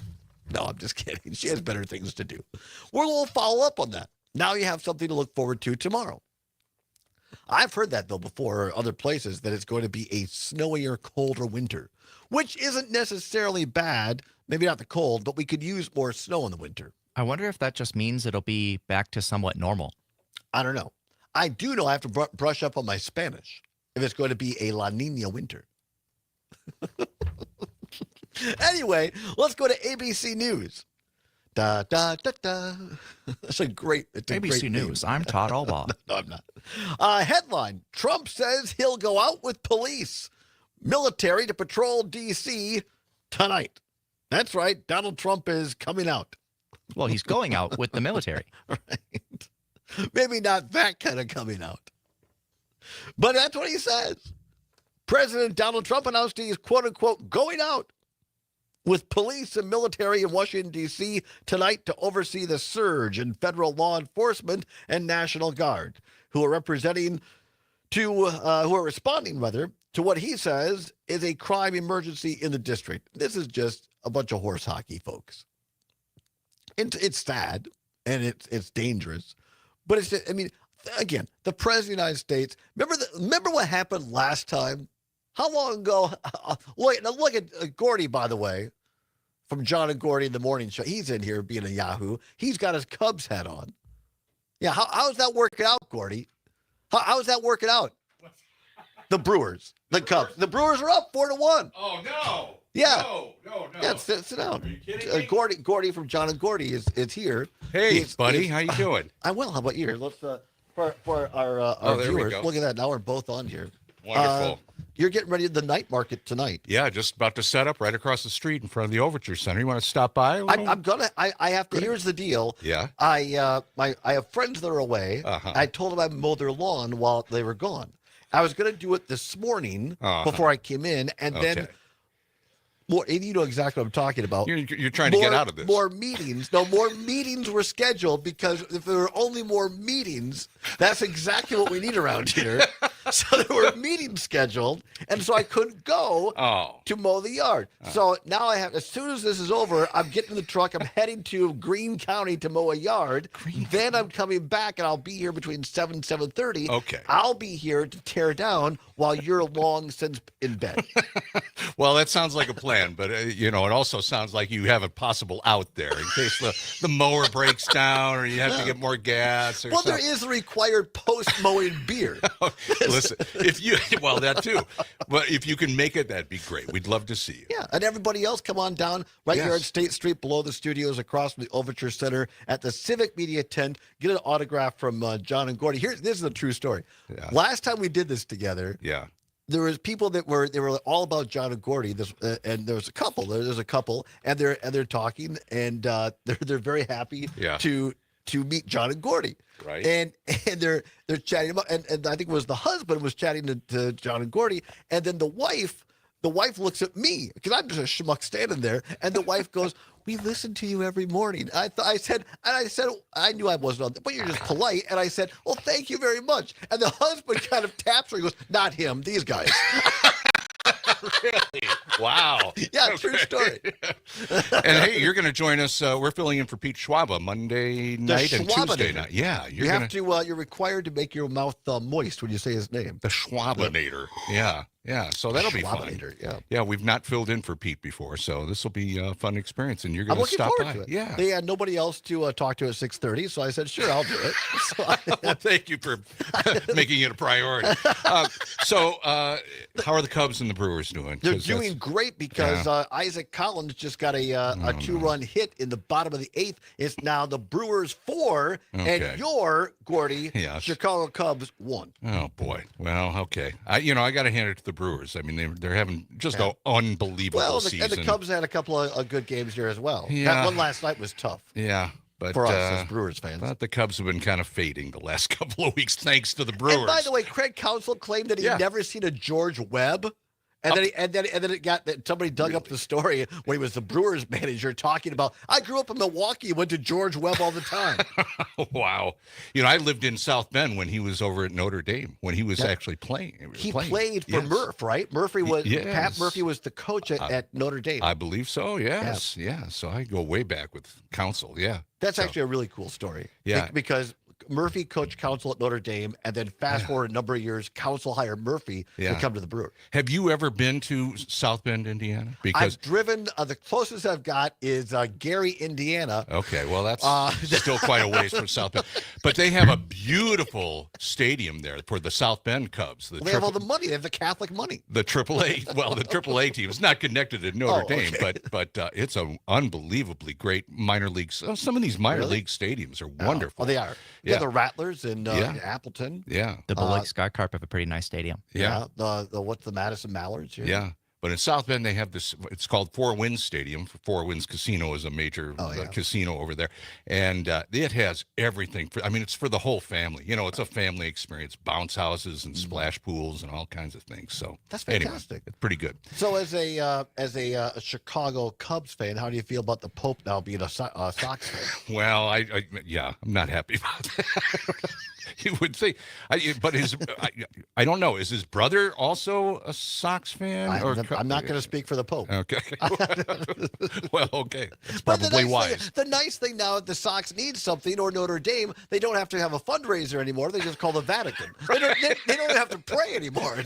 No, I'm just kidding. She has better things to do. We'll follow up on that. Now you have something to look forward to tomorrow. I've heard that, though, before other places, that it's going to be a snowier, colder winter, which isn't necessarily bad. Maybe not the cold, but we could use more snow in the winter. I wonder if that just means it'll be back to somewhat normal. I don't know. I do know I have to brush up on my Spanish if it's going to be a La Nina winter. Anyway, let's go to ABC News. Da, da, da, da. That's a great ABC News. I'm Todd Allbaugh. No, I'm not. Headline, Trump says he'll go out with police, military to patrol D.C. tonight. That's right. Donald Trump is coming out. Well, he's going out with the military. Right. Maybe not that kind of coming out. But that's what he says. President Donald Trump announced he is, quote unquote, going out with police and military in Washington, D.C. tonight to oversee the surge in federal law enforcement and National Guard, who are responding to what he says is a crime emergency in the district. This is just a bunch of horse hockey, folks. It's sad and it's dangerous, but it's just, I mean, again, the president of the United States. Remember what happened last time? How long ago? Look at Gordy, by the way, from John and Gordy in the morning show. He's in here being a Yahoo. He's got his Cubs hat on. Yeah, how's that working out, Gordy? How's that working out? The Brewers, the Cubs. The Brewers are up 4-1. Oh, no. Yeah. No. Yeah, sit down. Are you kidding me? Gordy from John and Gordy is here. Hey, buddy, how you doing? I'm well. How about you? Let's for our viewers. Look at that. Now we're both on here. Wonderful. You're getting ready for the night market tonight. Yeah, just about to set up right across the street in front of the Overture Center. You want to stop by? I'm gonna. I have to. Here's the deal. Yeah. I have friends that are away. I told them I'd mow their lawn while they were gone. I was gonna do it this morning before I came in, and then. More, and you know exactly what I'm talking about. You're trying to get out of this. More meetings. No, more meetings were scheduled because if there were only more meetings, that's exactly what we need around here. So there were meetings scheduled, and so I couldn't go to mow the yard. So now I have, as soon as this is over, I'm getting in the truck. I'm heading to Greene County to mow a yard. Then I'm coming back, and I'll be here between 7 and 7:30. Okay. I'll be here to tear down while you're long since in bed. Well, that sounds like a plan, but it also sounds like you have a possible out there in case the mower breaks down or you have to get more gas. Or Well, something. there is a required post-mowing beer. Listen, that too. But if you can make it, that'd be great. We'd love to see you. Yeah, and everybody else, come on down right here on State Street below the studios across from the Overture Center at the Civic Media Tent. Get an autograph from John and Gordy. This is a true story. Yeah. Last time we did this together, there was people that were all about John and Gordy. And there was a couple. There's a couple, and they're talking, and they're very happy to meet John and Gordy. Right. And they're chatting about, and I think it was the husband was chatting to John and Gordy, and then the wife looks at me because I'm just a schmuck standing there, and the wife goes, "We listen to you every morning." I said I knew I wasn't on there, but you're just polite, and I said, "Well, thank you very much." And the husband kind of taps her. He goes, "Not him, these guys." Really? Wow. Yeah, true story. And hey, you're going to join us. We're filling in for Pete Schwaba Monday night and Tuesday night. Yeah, you're required to make your mouth moist when you say his name. The Schwabinator. Yeah. So that'll be fun. Yeah, we've not filled in for Pete before, so this will be a fun experience, and you're going to stop by. Yeah. They had nobody else to talk to at 6:30, so I said, "Sure, I'll do it." Well, thank you for making it a priority. So, how are the Cubs and the Brewers doing? They're doing great because Isaac Collins just got a two-run hit in the bottom of the 8th. It's now the Brewers 4 and your Gordy Chicago Cubs 1. Oh boy. Well, okay. I got to hand it to the Brewers. I mean, they're having just an unbelievable season. And the Cubs had a couple of good games here as well. Yeah. That one last night was tough. Yeah. But, for us as Brewers fans. But the Cubs have been kind of fading the last couple of weeks thanks to the Brewers. And by the way, Craig Counsell claimed that he'd never seen a George Webb. And then it got that somebody dug up the story when he was the Brewers manager talking about, I grew up in Milwaukee, went to George Webb all the time. Wow. I lived in South Bend when he was over at Notre Dame, when he was actually playing. He played for Murph, right? Pat Murphy was the coach at Notre Dame. I believe so, yes. Yeah. So I go way back with Counsell, yeah. That's actually a really cool story. Yeah. Because Murphy coached Counsell at Notre Dame, and then fast forward a number of years, Counsell hired Murphy to come to the Brewers. Have you ever been to South Bend, Indiana? I've driven. The closest I've got is Gary, Indiana. Okay, well that's still quite a ways from South Bend, but they have a beautiful stadium there for the South Bend Cubs. They have all the money. They have the Catholic money. The AAA. Well, the AAA team is not connected to Notre Dame, but it's an unbelievably great minor leagues. Some of these minor league stadiums are wonderful. Oh, they are. Yeah, the Rattlers in Appleton. Yeah, the Beloit Skycarp have a pretty nice stadium. Yeah, the what's the Madison Mallards? Yeah. But in South Bend, they have this, it's called Four Winds Stadium. Four Winds Casino is a major casino over there. And it has everything. It's for the whole family. It's a family experience, bounce houses and splash pools and all kinds of things. So that's fantastic. Anyway, it's pretty good. So as a Chicago Cubs fan, how do you feel about the Pope now being a Sox fan? Well, I'm not happy about that. You would think, but I don't know. Is his brother also a Sox fan? I'm not going to speak for the Pope. Okay. Well, okay. That's probably wise. The nice thing now, if the Sox need something or Notre Dame, they don't have to have a fundraiser anymore. They just call the Vatican. They don't have to pray anymore.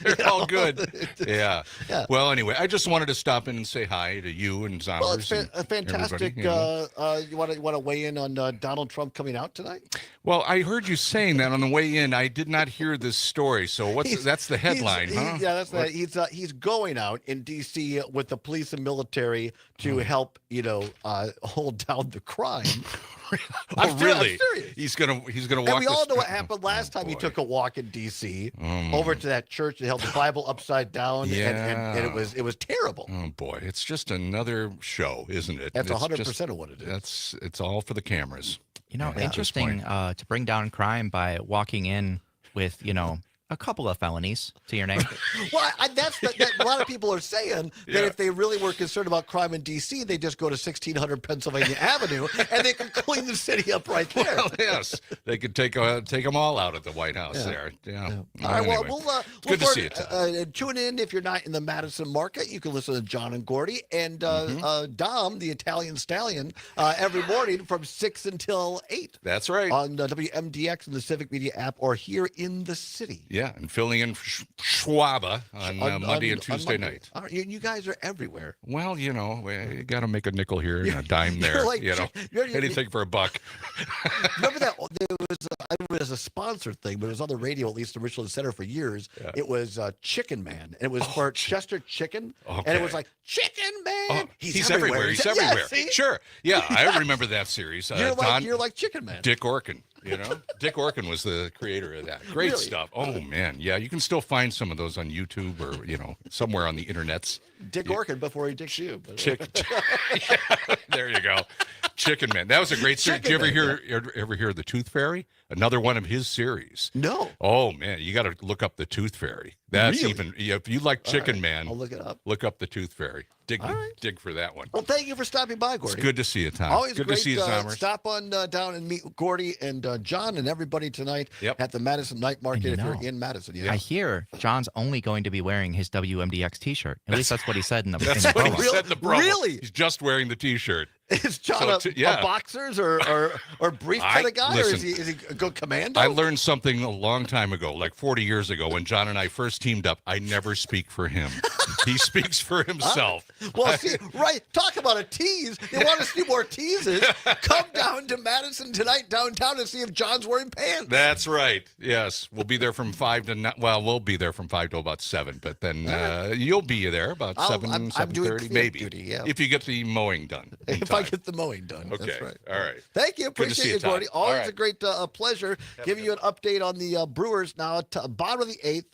They're all good. Yeah. Well, anyway, I just wanted to stop in and say hi to you and Zombers. Well, it's fantastic. You want to weigh in on Donald Trump coming out tonight? Well, I heard you saying that on the way in. I did not hear this story. So that's the headline, huh? Yeah, that's he's going out in D.C. with the police and military to help, hold down the crime. I'm serious. He's gonna walk. And we all know what happened last time he took a walk in D.C. Over to that church that held the Bible upside down. Yeah. And it was terrible. Oh boy, it's just another show, isn't it? That's 100% of what it is. It's all for the cameras. Interesting to bring down crime by walking in with, a couple of felonies to your name. Well, a lot of people are saying that if they really were concerned about crime in D.C., they just go to 1600 Pennsylvania Avenue and they can clean the city up right there. Well, yes, they could take them all out at the White House there. Yeah. All right. Anyway, Well, good to see you, Todd. Tune in if you're not in the Madison market. You can listen to John and Gordy and Dom, the Italian Stallion, every morning from 6 until 8. That's right. On WMDX and the Civic Media app, or here in the city. Yeah, and filling in for Schwaba on Monday and Tuesday night. You guys are everywhere. Well, you got to make a nickel here and a dime there. Anything for a buck. Remember that? It was a sponsored thing, but it was on the radio, at least the Richland Center, for years. Yeah. It was Chicken Man, and it was for Chester Chicken, and it was like, Chicken Man! He's everywhere. He's everywhere. Sure. Yeah, I remember that series. You're like Chicken Man. Dick Orkin. Dick Orkin was the creator of that. Great stuff. Oh man, yeah, you can still find some of those on YouTube or somewhere on the internets. Dick Orkin before he dicks you. There you go. Chicken Man. That was a great series. Did you ever hear The Tooth Fairy? Another one of his series. No. Oh man, you got to look up The Tooth Fairy. That's if you like Chicken Man, I'll look it up. Look up The Tooth Fairy. Dig for that one. Well, thank you for stopping by, Gordy. It's good to see you, Tom. Always good great to see you, Zombers. Stop on down and meet Gordy and John and everybody tonight at the Madison Night Market if you're in Madison. I hear John's only going to be wearing his WMDX T-shirt. At least that's what he said in the That's what he said in the promo. Really? He's just wearing the T-shirt. Is John a boxers or brief kind of guy, or is he a good commando? I learned something a long time ago, like 40 years ago, when John and I first teamed up. I never speak for him. He speaks for himself. Well, see, right. Talk about a tease. They want to see more teases. Come down to Madison tonight, downtown, and see if John's wearing pants. That's right. Yes. We'll be there from 5 to 9. Well, we'll be there from 5 to about 7, but then you'll be there about 7:30, maybe. Duty, if you get the mowing done. If I get the mowing done. Okay. That's right. All right. Thank you. Appreciate you, Gordy. Always a great pleasure giving you an update on the Brewers now at bottom of the 8th.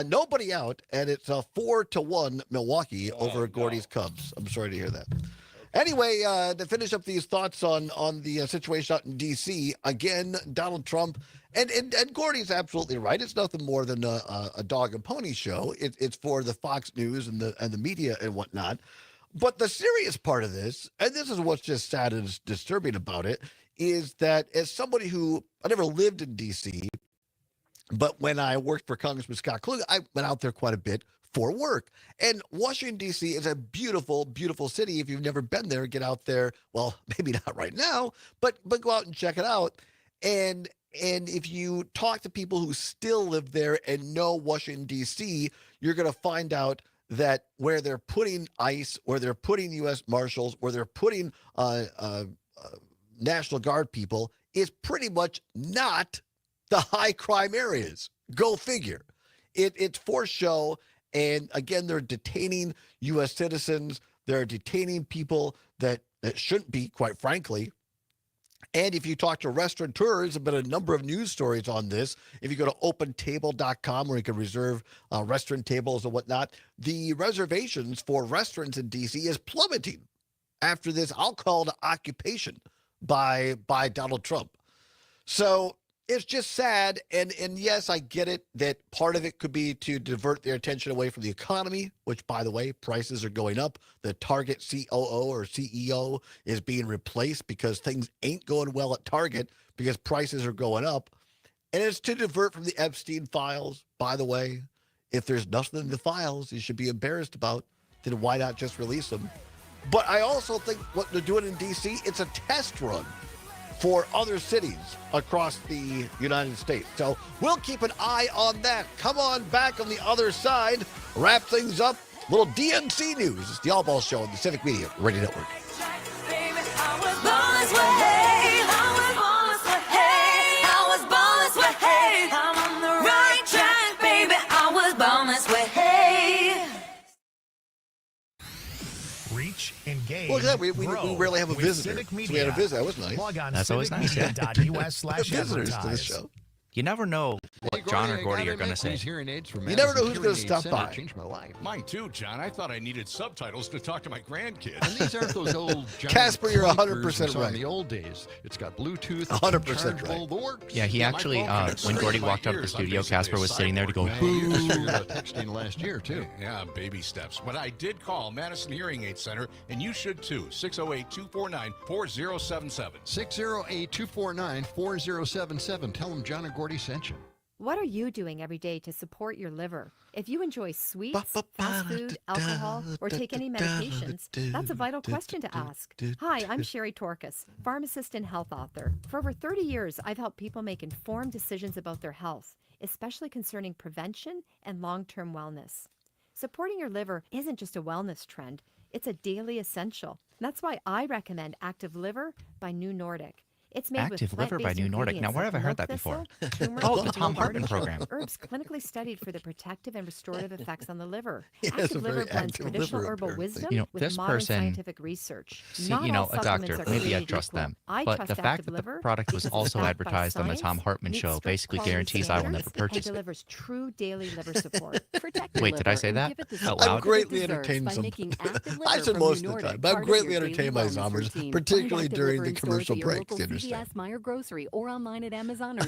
Nobody out, and it's 4-1 Milwaukee over Gordy's Cubs. I'm sorry to hear that. Anyway, to finish up these thoughts on the situation out in D.C., again, Donald Trump, and Gordy's absolutely right. It's nothing more than a dog and pony show. It's for the Fox News and the media and whatnot. But the serious part of this, and this is what's just sad and disturbing about it, is that as somebody who, I never lived in D.C., but when I worked for Congressman Scott Klug, I went out there quite a bit for work. And Washington, D.C. is a beautiful, beautiful city. If you've never been there, get out there. Well, maybe not right now, but go out and check it out. And if you talk to people who still live there and know Washington, D.C., you're going to find out that where they're putting ICE, where they're putting U.S. Marshals, where they're putting National Guard people is pretty much not the high crime areas. Go figure. It's for show. And again, they're detaining U.S. citizens. They're detaining people that shouldn't be, quite frankly. And if you talk to restaurateurs, there's been a number of news stories on this. If you go to opentable.com where you can reserve restaurant tables and whatnot, the reservations for restaurants in D.C. is plummeting after this, I'll call it occupation by Donald Trump. So it's just sad. And yes, I get it that part of it could be to divert their attention away from the economy, which, by the way, prices are going up. The Target COO or CEO is being replaced because things ain't going well at Target because prices are going up. And it's to divert from the Epstein files. By the way, if there's nothing in the files you should be embarrassed about, then why not just release them? But I also think what they're doing in D.C., it's a test run for other cities across the United States. So we'll keep an eye on that. Come on back on the other side. Wrap things up. Little DNC news. It's the Allbaugh Show on the Civic Media Radio Network. Reach, engage, Look at that. We rarely have a with visitor. Civic So Media. we had a visit. That was nice. Log on That's always nice, yeah. Visitors to the show. You never know what John or Gordy are going to say. Hearing aids from You never know Madison who's Hearing gonna Aid stop Center. by. Changed my life. Mine too, John. I thought I needed subtitles to talk to my grandkids. And these aren't those old giant Casper, you're 100% clunkers we saw right. In the old days, it's got Bluetooth. 100% rechargeable, right. the works. Yeah, he Yeah, my actually, phone can when explain Gordy my walked out of the ears. I'm studio, basically Casper a was sitting there to go, Man, you just figured out texting last year, too. Yeah, baby steps. But I did call Madison Hearing Aid Center, and you should too. 608-249-4077. 608-249-4077. Tell them John and Gordy sent you. What are you doing every day to support your liver? If you enjoy sweets, fast food, alcohol, or take any medications, that's a vital question to ask. Hi, I'm Sherry Torkas, pharmacist and health author. For over 30 years, I've helped people make informed decisions about their health, especially concerning prevention and long-term wellness. Supporting your liver isn't just a wellness trend, it's a daily essential. That's why I recommend Active Liver by New Nordic. It's made Active with Liver by plant-based New Nordic. Now, where have I heard that ingredients before? like milk Oh, thistle, the Tom turmeric, Hartman and program. Herbs clinically studied for the protective and restorative effects on the liver. He has a Active Liver very blends active traditional liver, herbal apparently. wisdom You know, with this modern person- scientific research. See, Not you know, all a supplements doctor, are maybe created I'd trust equal. them. I But trust the fact Active that the Liver product was because it's also backed by advertised on the Tom science, Hartman meets show strict basically quality guarantees I will never standards, and purchase it. delivers true daily liver support. Protect your Wait, did I liver say and that give it the out support loud? I'm that it greatly deserves entertained by some. making Active I Liver said from most New of the Nordic time, but I'm part of greatly your daily entertained by wellness Zombers, routine. particularly Find Active during Liver the in stores commercial at your breaks. local You understand? CVS, Meyer Grocery, or online at Amazon or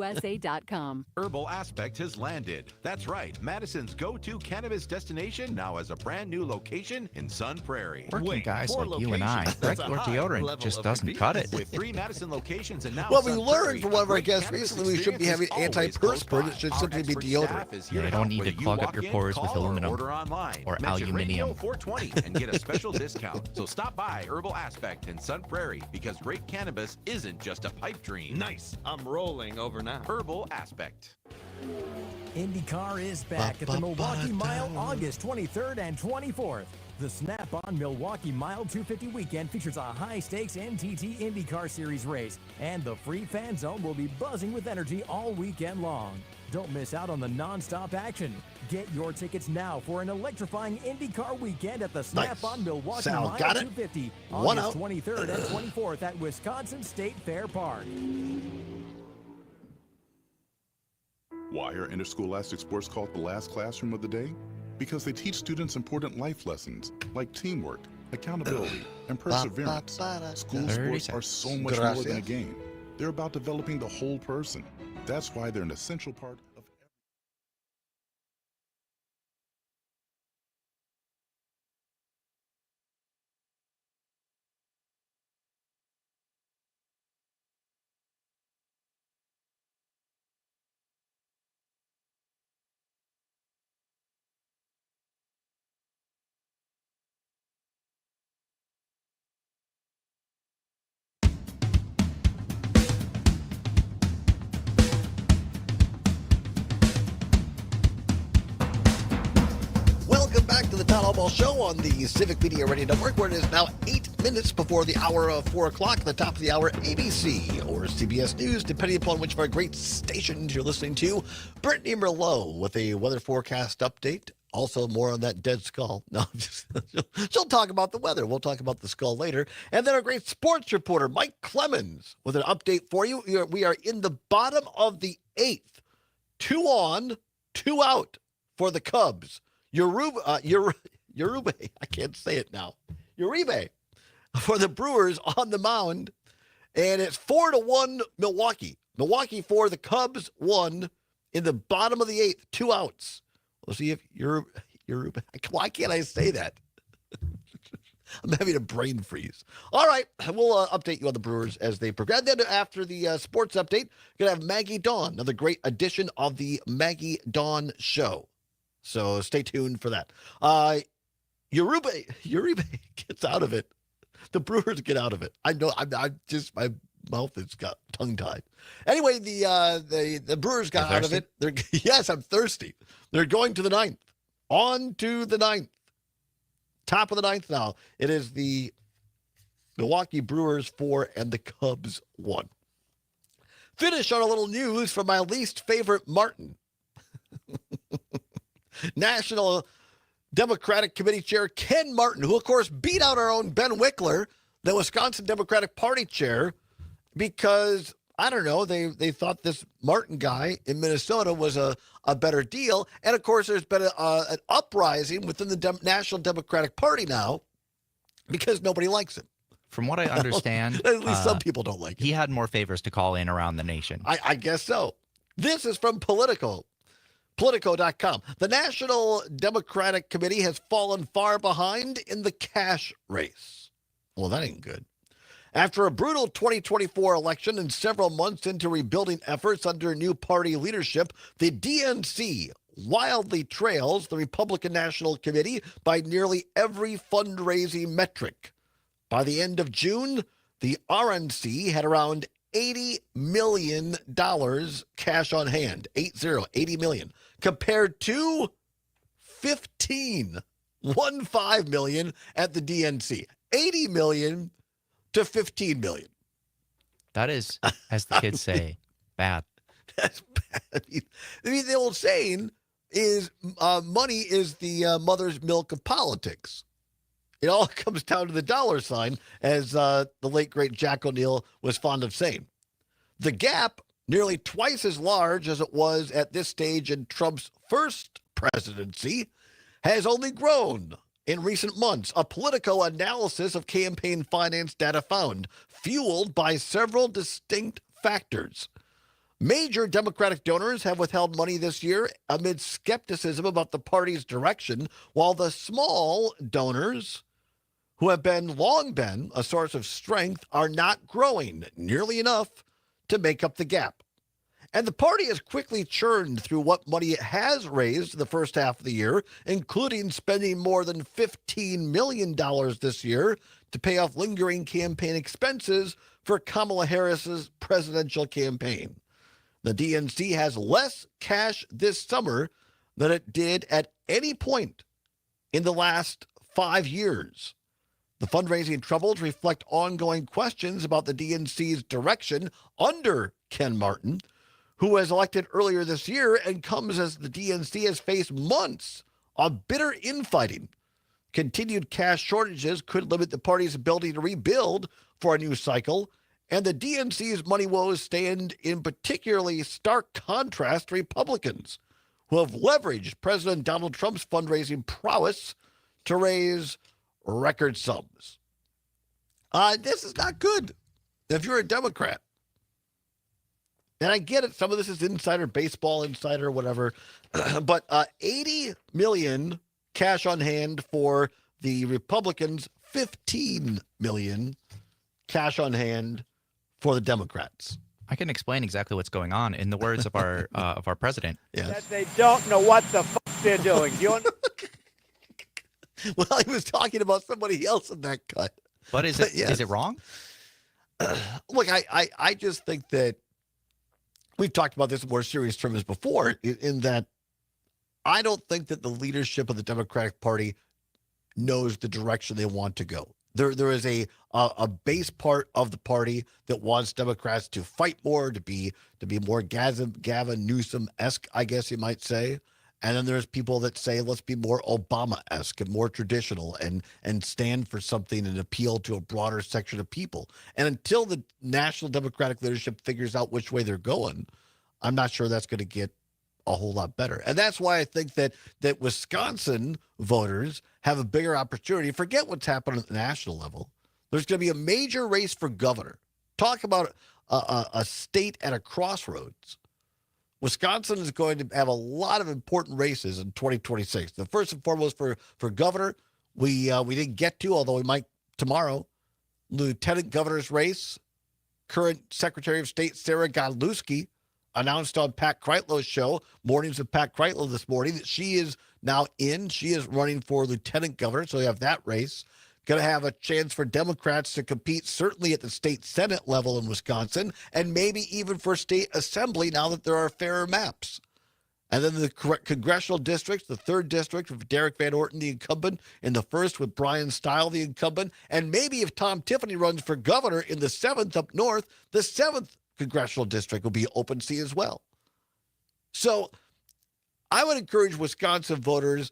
NewNordicUSA.com. Herbal Aspect has landed. That's right. Madison's go-to cannabis destination now has a brand new location in Sun Prairie. Working guys Four like you and I, locations. That's a regular high deodorant level just of doesn't cut it. With 3 Madison locations and now Well, we Sun learned Prairie, from one of our great guests cannabis recently we shouldn't be having experience is always antiperspirant. close It should by. simply Our be expert deodorant. staff is here Yeah, to they don't help need to whether you clog up walk your in, pores with call, or aluminum order online. or Mention aluminium. Radio 420 and get a special discount. So stop by Herbal Aspect in Sun Prairie because great cannabis isn't just a pipe dream. Nice. I'm rolling over now. Herbal Aspect. IndyCar is back at the Milwaukee Mile August 23rd and 24th. The Snap-on Milwaukee Mile 250 weekend features a high-stakes NTT IndyCar Series race, and the free fan zone will be buzzing with energy all weekend long. Don't miss out on the non-stop action. Get your tickets now for an electrifying IndyCar weekend at the Snap-on Milwaukee Sal, Mile got it? 250, One August out. 23rd and 24th at Wisconsin State Fair Park. Why are interscholastic sports called the last classroom of the day? Because they teach students important life lessons like teamwork, accountability, and perseverance. School 30 sports are so seconds. much more than a Gracias. game. They're about developing the whole person. That's why they're an essential part of Welcome back to the Todd Allbaugh Show on the Civic Media Radio Network, where it is now 8 minutes before the hour of 4 o'clock. At the top of the hour, ABC or CBS News, depending upon which of our great stations you're listening to. Brittany Merlot with a weather forecast update Also, more on that dead skull. No, she'll talk about the weather. We'll talk about the skull later. And then our great sports reporter, Mike Clemens, with an update for you. We are in the bottom of the 8th. 2 on, 2 out for the Cubs. Uribe, I can't say it now. Uribe for the Brewers on the mound. And it's 4-1 Milwaukee. Milwaukee 4, the Cubs 1 in the bottom of the 8th. 2 outs. We'll see if Uribe. Why can't I say that? I'm having a brain freeze. All right, we'll update you on the Brewers as they progress. Then after the sports update, we're going to have Maggie Dawn, another great edition of the Maggie Dawn Show. So stay tuned for that. Uribe gets out of it. The Brewers get out of it. I know. I'm just, my mouth has got tongue-tied. Anyway, the Brewers got out of it. Yes, I'm thirsty. They're going to the 9th. On to the 9th. Top of the 9th now. It is the Milwaukee Brewers 4 and the Cubs 1. Finish on a little news from my least favorite Martin. National Democratic Committee Chair Ken Martin, who, of course, beat out our own Ben Wickler, the Wisconsin Democratic Party chair, because, I don't know, they thought this Martin guy in Minnesota was a better deal. And, of course, there's been an uprising within the National Democratic Party now because nobody likes him. From what I understand, at least some people don't like him. He had more favors to call in around the nation. I guess so. This is from Politico. Politico.com. The National Democratic Committee has fallen far behind in the cash race. Well, that ain't good. After a brutal 2024 election and several months into rebuilding efforts under new party leadership, the DNC wildly trails the Republican National Committee by nearly every fundraising metric. By the end of June, the RNC had around $80 million cash on hand, 80 million, compared to 15 million at the DNC. 80 million to 15 million. That is, as the kids say, bad. That's bad. I mean, the old saying is money is the mother's milk of politics. It all comes down to the dollar sign, as the late, great Jack O'Neill was fond of saying. The gap, nearly twice as large as it was at this stage in Trump's first presidency, has only grown in recent months. A Politico analysis of campaign finance data found, fueled by several distinct factors. Major Democratic donors have withheld money this year amid skepticism about the party's direction, while the small donors, who have long been a source of strength, are not growing nearly enough to make up the gap. And the party has quickly churned through what money it has raised the first half of the year, including spending more than $15 million this year to pay off lingering campaign expenses for Kamala Harris's presidential campaign. The DNC has less cash this summer than it did at any point in the last 5 years. The fundraising troubles reflect ongoing questions about the DNC's direction under Ken Martin, who was elected earlier this year and comes as the DNC has faced months of bitter infighting. Continued cash shortages could limit the party's ability to rebuild for a new cycle, and the DNC's money woes stand in particularly stark contrast to Republicans, who have leveraged President Donald Trump's fundraising prowess to raise record sums. This is not good if you're a Democrat. And I get it. Some of this is insider baseball, insider, whatever. But 80 million cash on hand for the Republicans, 15 million cash on hand for the Democrats. I can explain exactly what's going on in the words of our president. Yes. That they don't know what the fuck they're doing. You Well, he was talking about somebody else in that cut. But is it wrong? Look, I just think that we've talked about this in more serious terms before, in that I don't think that the leadership of the Democratic Party knows the direction they want to go. There is a base part of the party that wants Democrats to fight more, to be more Gavin Newsom-esque, I guess you might say. And then there's people that say, let's be more Obama-esque and more traditional and stand for something and appeal to a broader section of people. And until the national Democratic leadership figures out which way they're going, I'm not sure that's going to get a whole lot better. And that's why I think that Wisconsin voters have a bigger opportunity. Forget what's happening at the national level. There's going to be a major race for governor. Talk about a state at a crossroads. Wisconsin is going to have a lot of important races in 2026. The first and foremost for governor, we didn't get to, although we might tomorrow. Lieutenant governor's race. Current Secretary of State Sarah Godlewski announced on Pat Kreitlow's show, Mornings with Pat Kreitlow this morning, that she is now in. She is running for lieutenant governor, so we have that race. Going to have a chance for Democrats to compete, certainly at the state Senate level in Wisconsin, and maybe even for state assembly now that there are fairer maps. And then the congressional districts, the 3rd district with Derek Van Orton, the incumbent, in the 1st with Brian Stile, the incumbent, and maybe if Tom Tiffany runs for governor in the 7th up north, the 7th congressional district will be open seat as well. So I would encourage Wisconsin voters,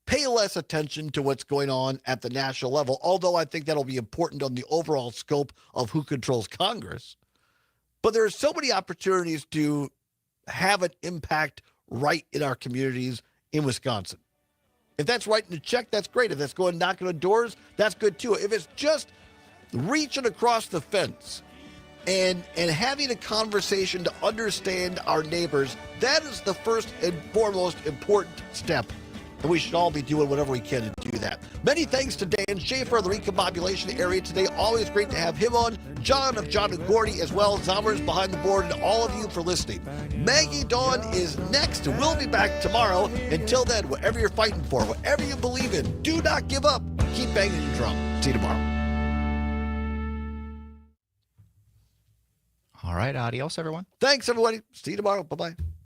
pay less attention to what's going on at the national level, although I think that'll be important on the overall scope of who controls Congress. But there are so many opportunities to have an impact right in our communities in Wisconsin. If that's writing a check, that's great. If that's going knocking on doors, that's good too. If it's just reaching across the fence and having a conversation to understand our neighbors, that is the first and foremost important step. And we should all be doing whatever we can to do that. Many thanks to Dan Schaefer of the Recombobulation area today. Always great to have him on. John of John and Gordy as well. Zommers behind the board, and all of you for listening. Maggie Dawn is next. We'll be back tomorrow. Until then, whatever you're fighting for, whatever you believe in, do not give up. Keep banging your drum. See you tomorrow. All right. Adios, everyone. Thanks, everybody. See you tomorrow. Bye-bye.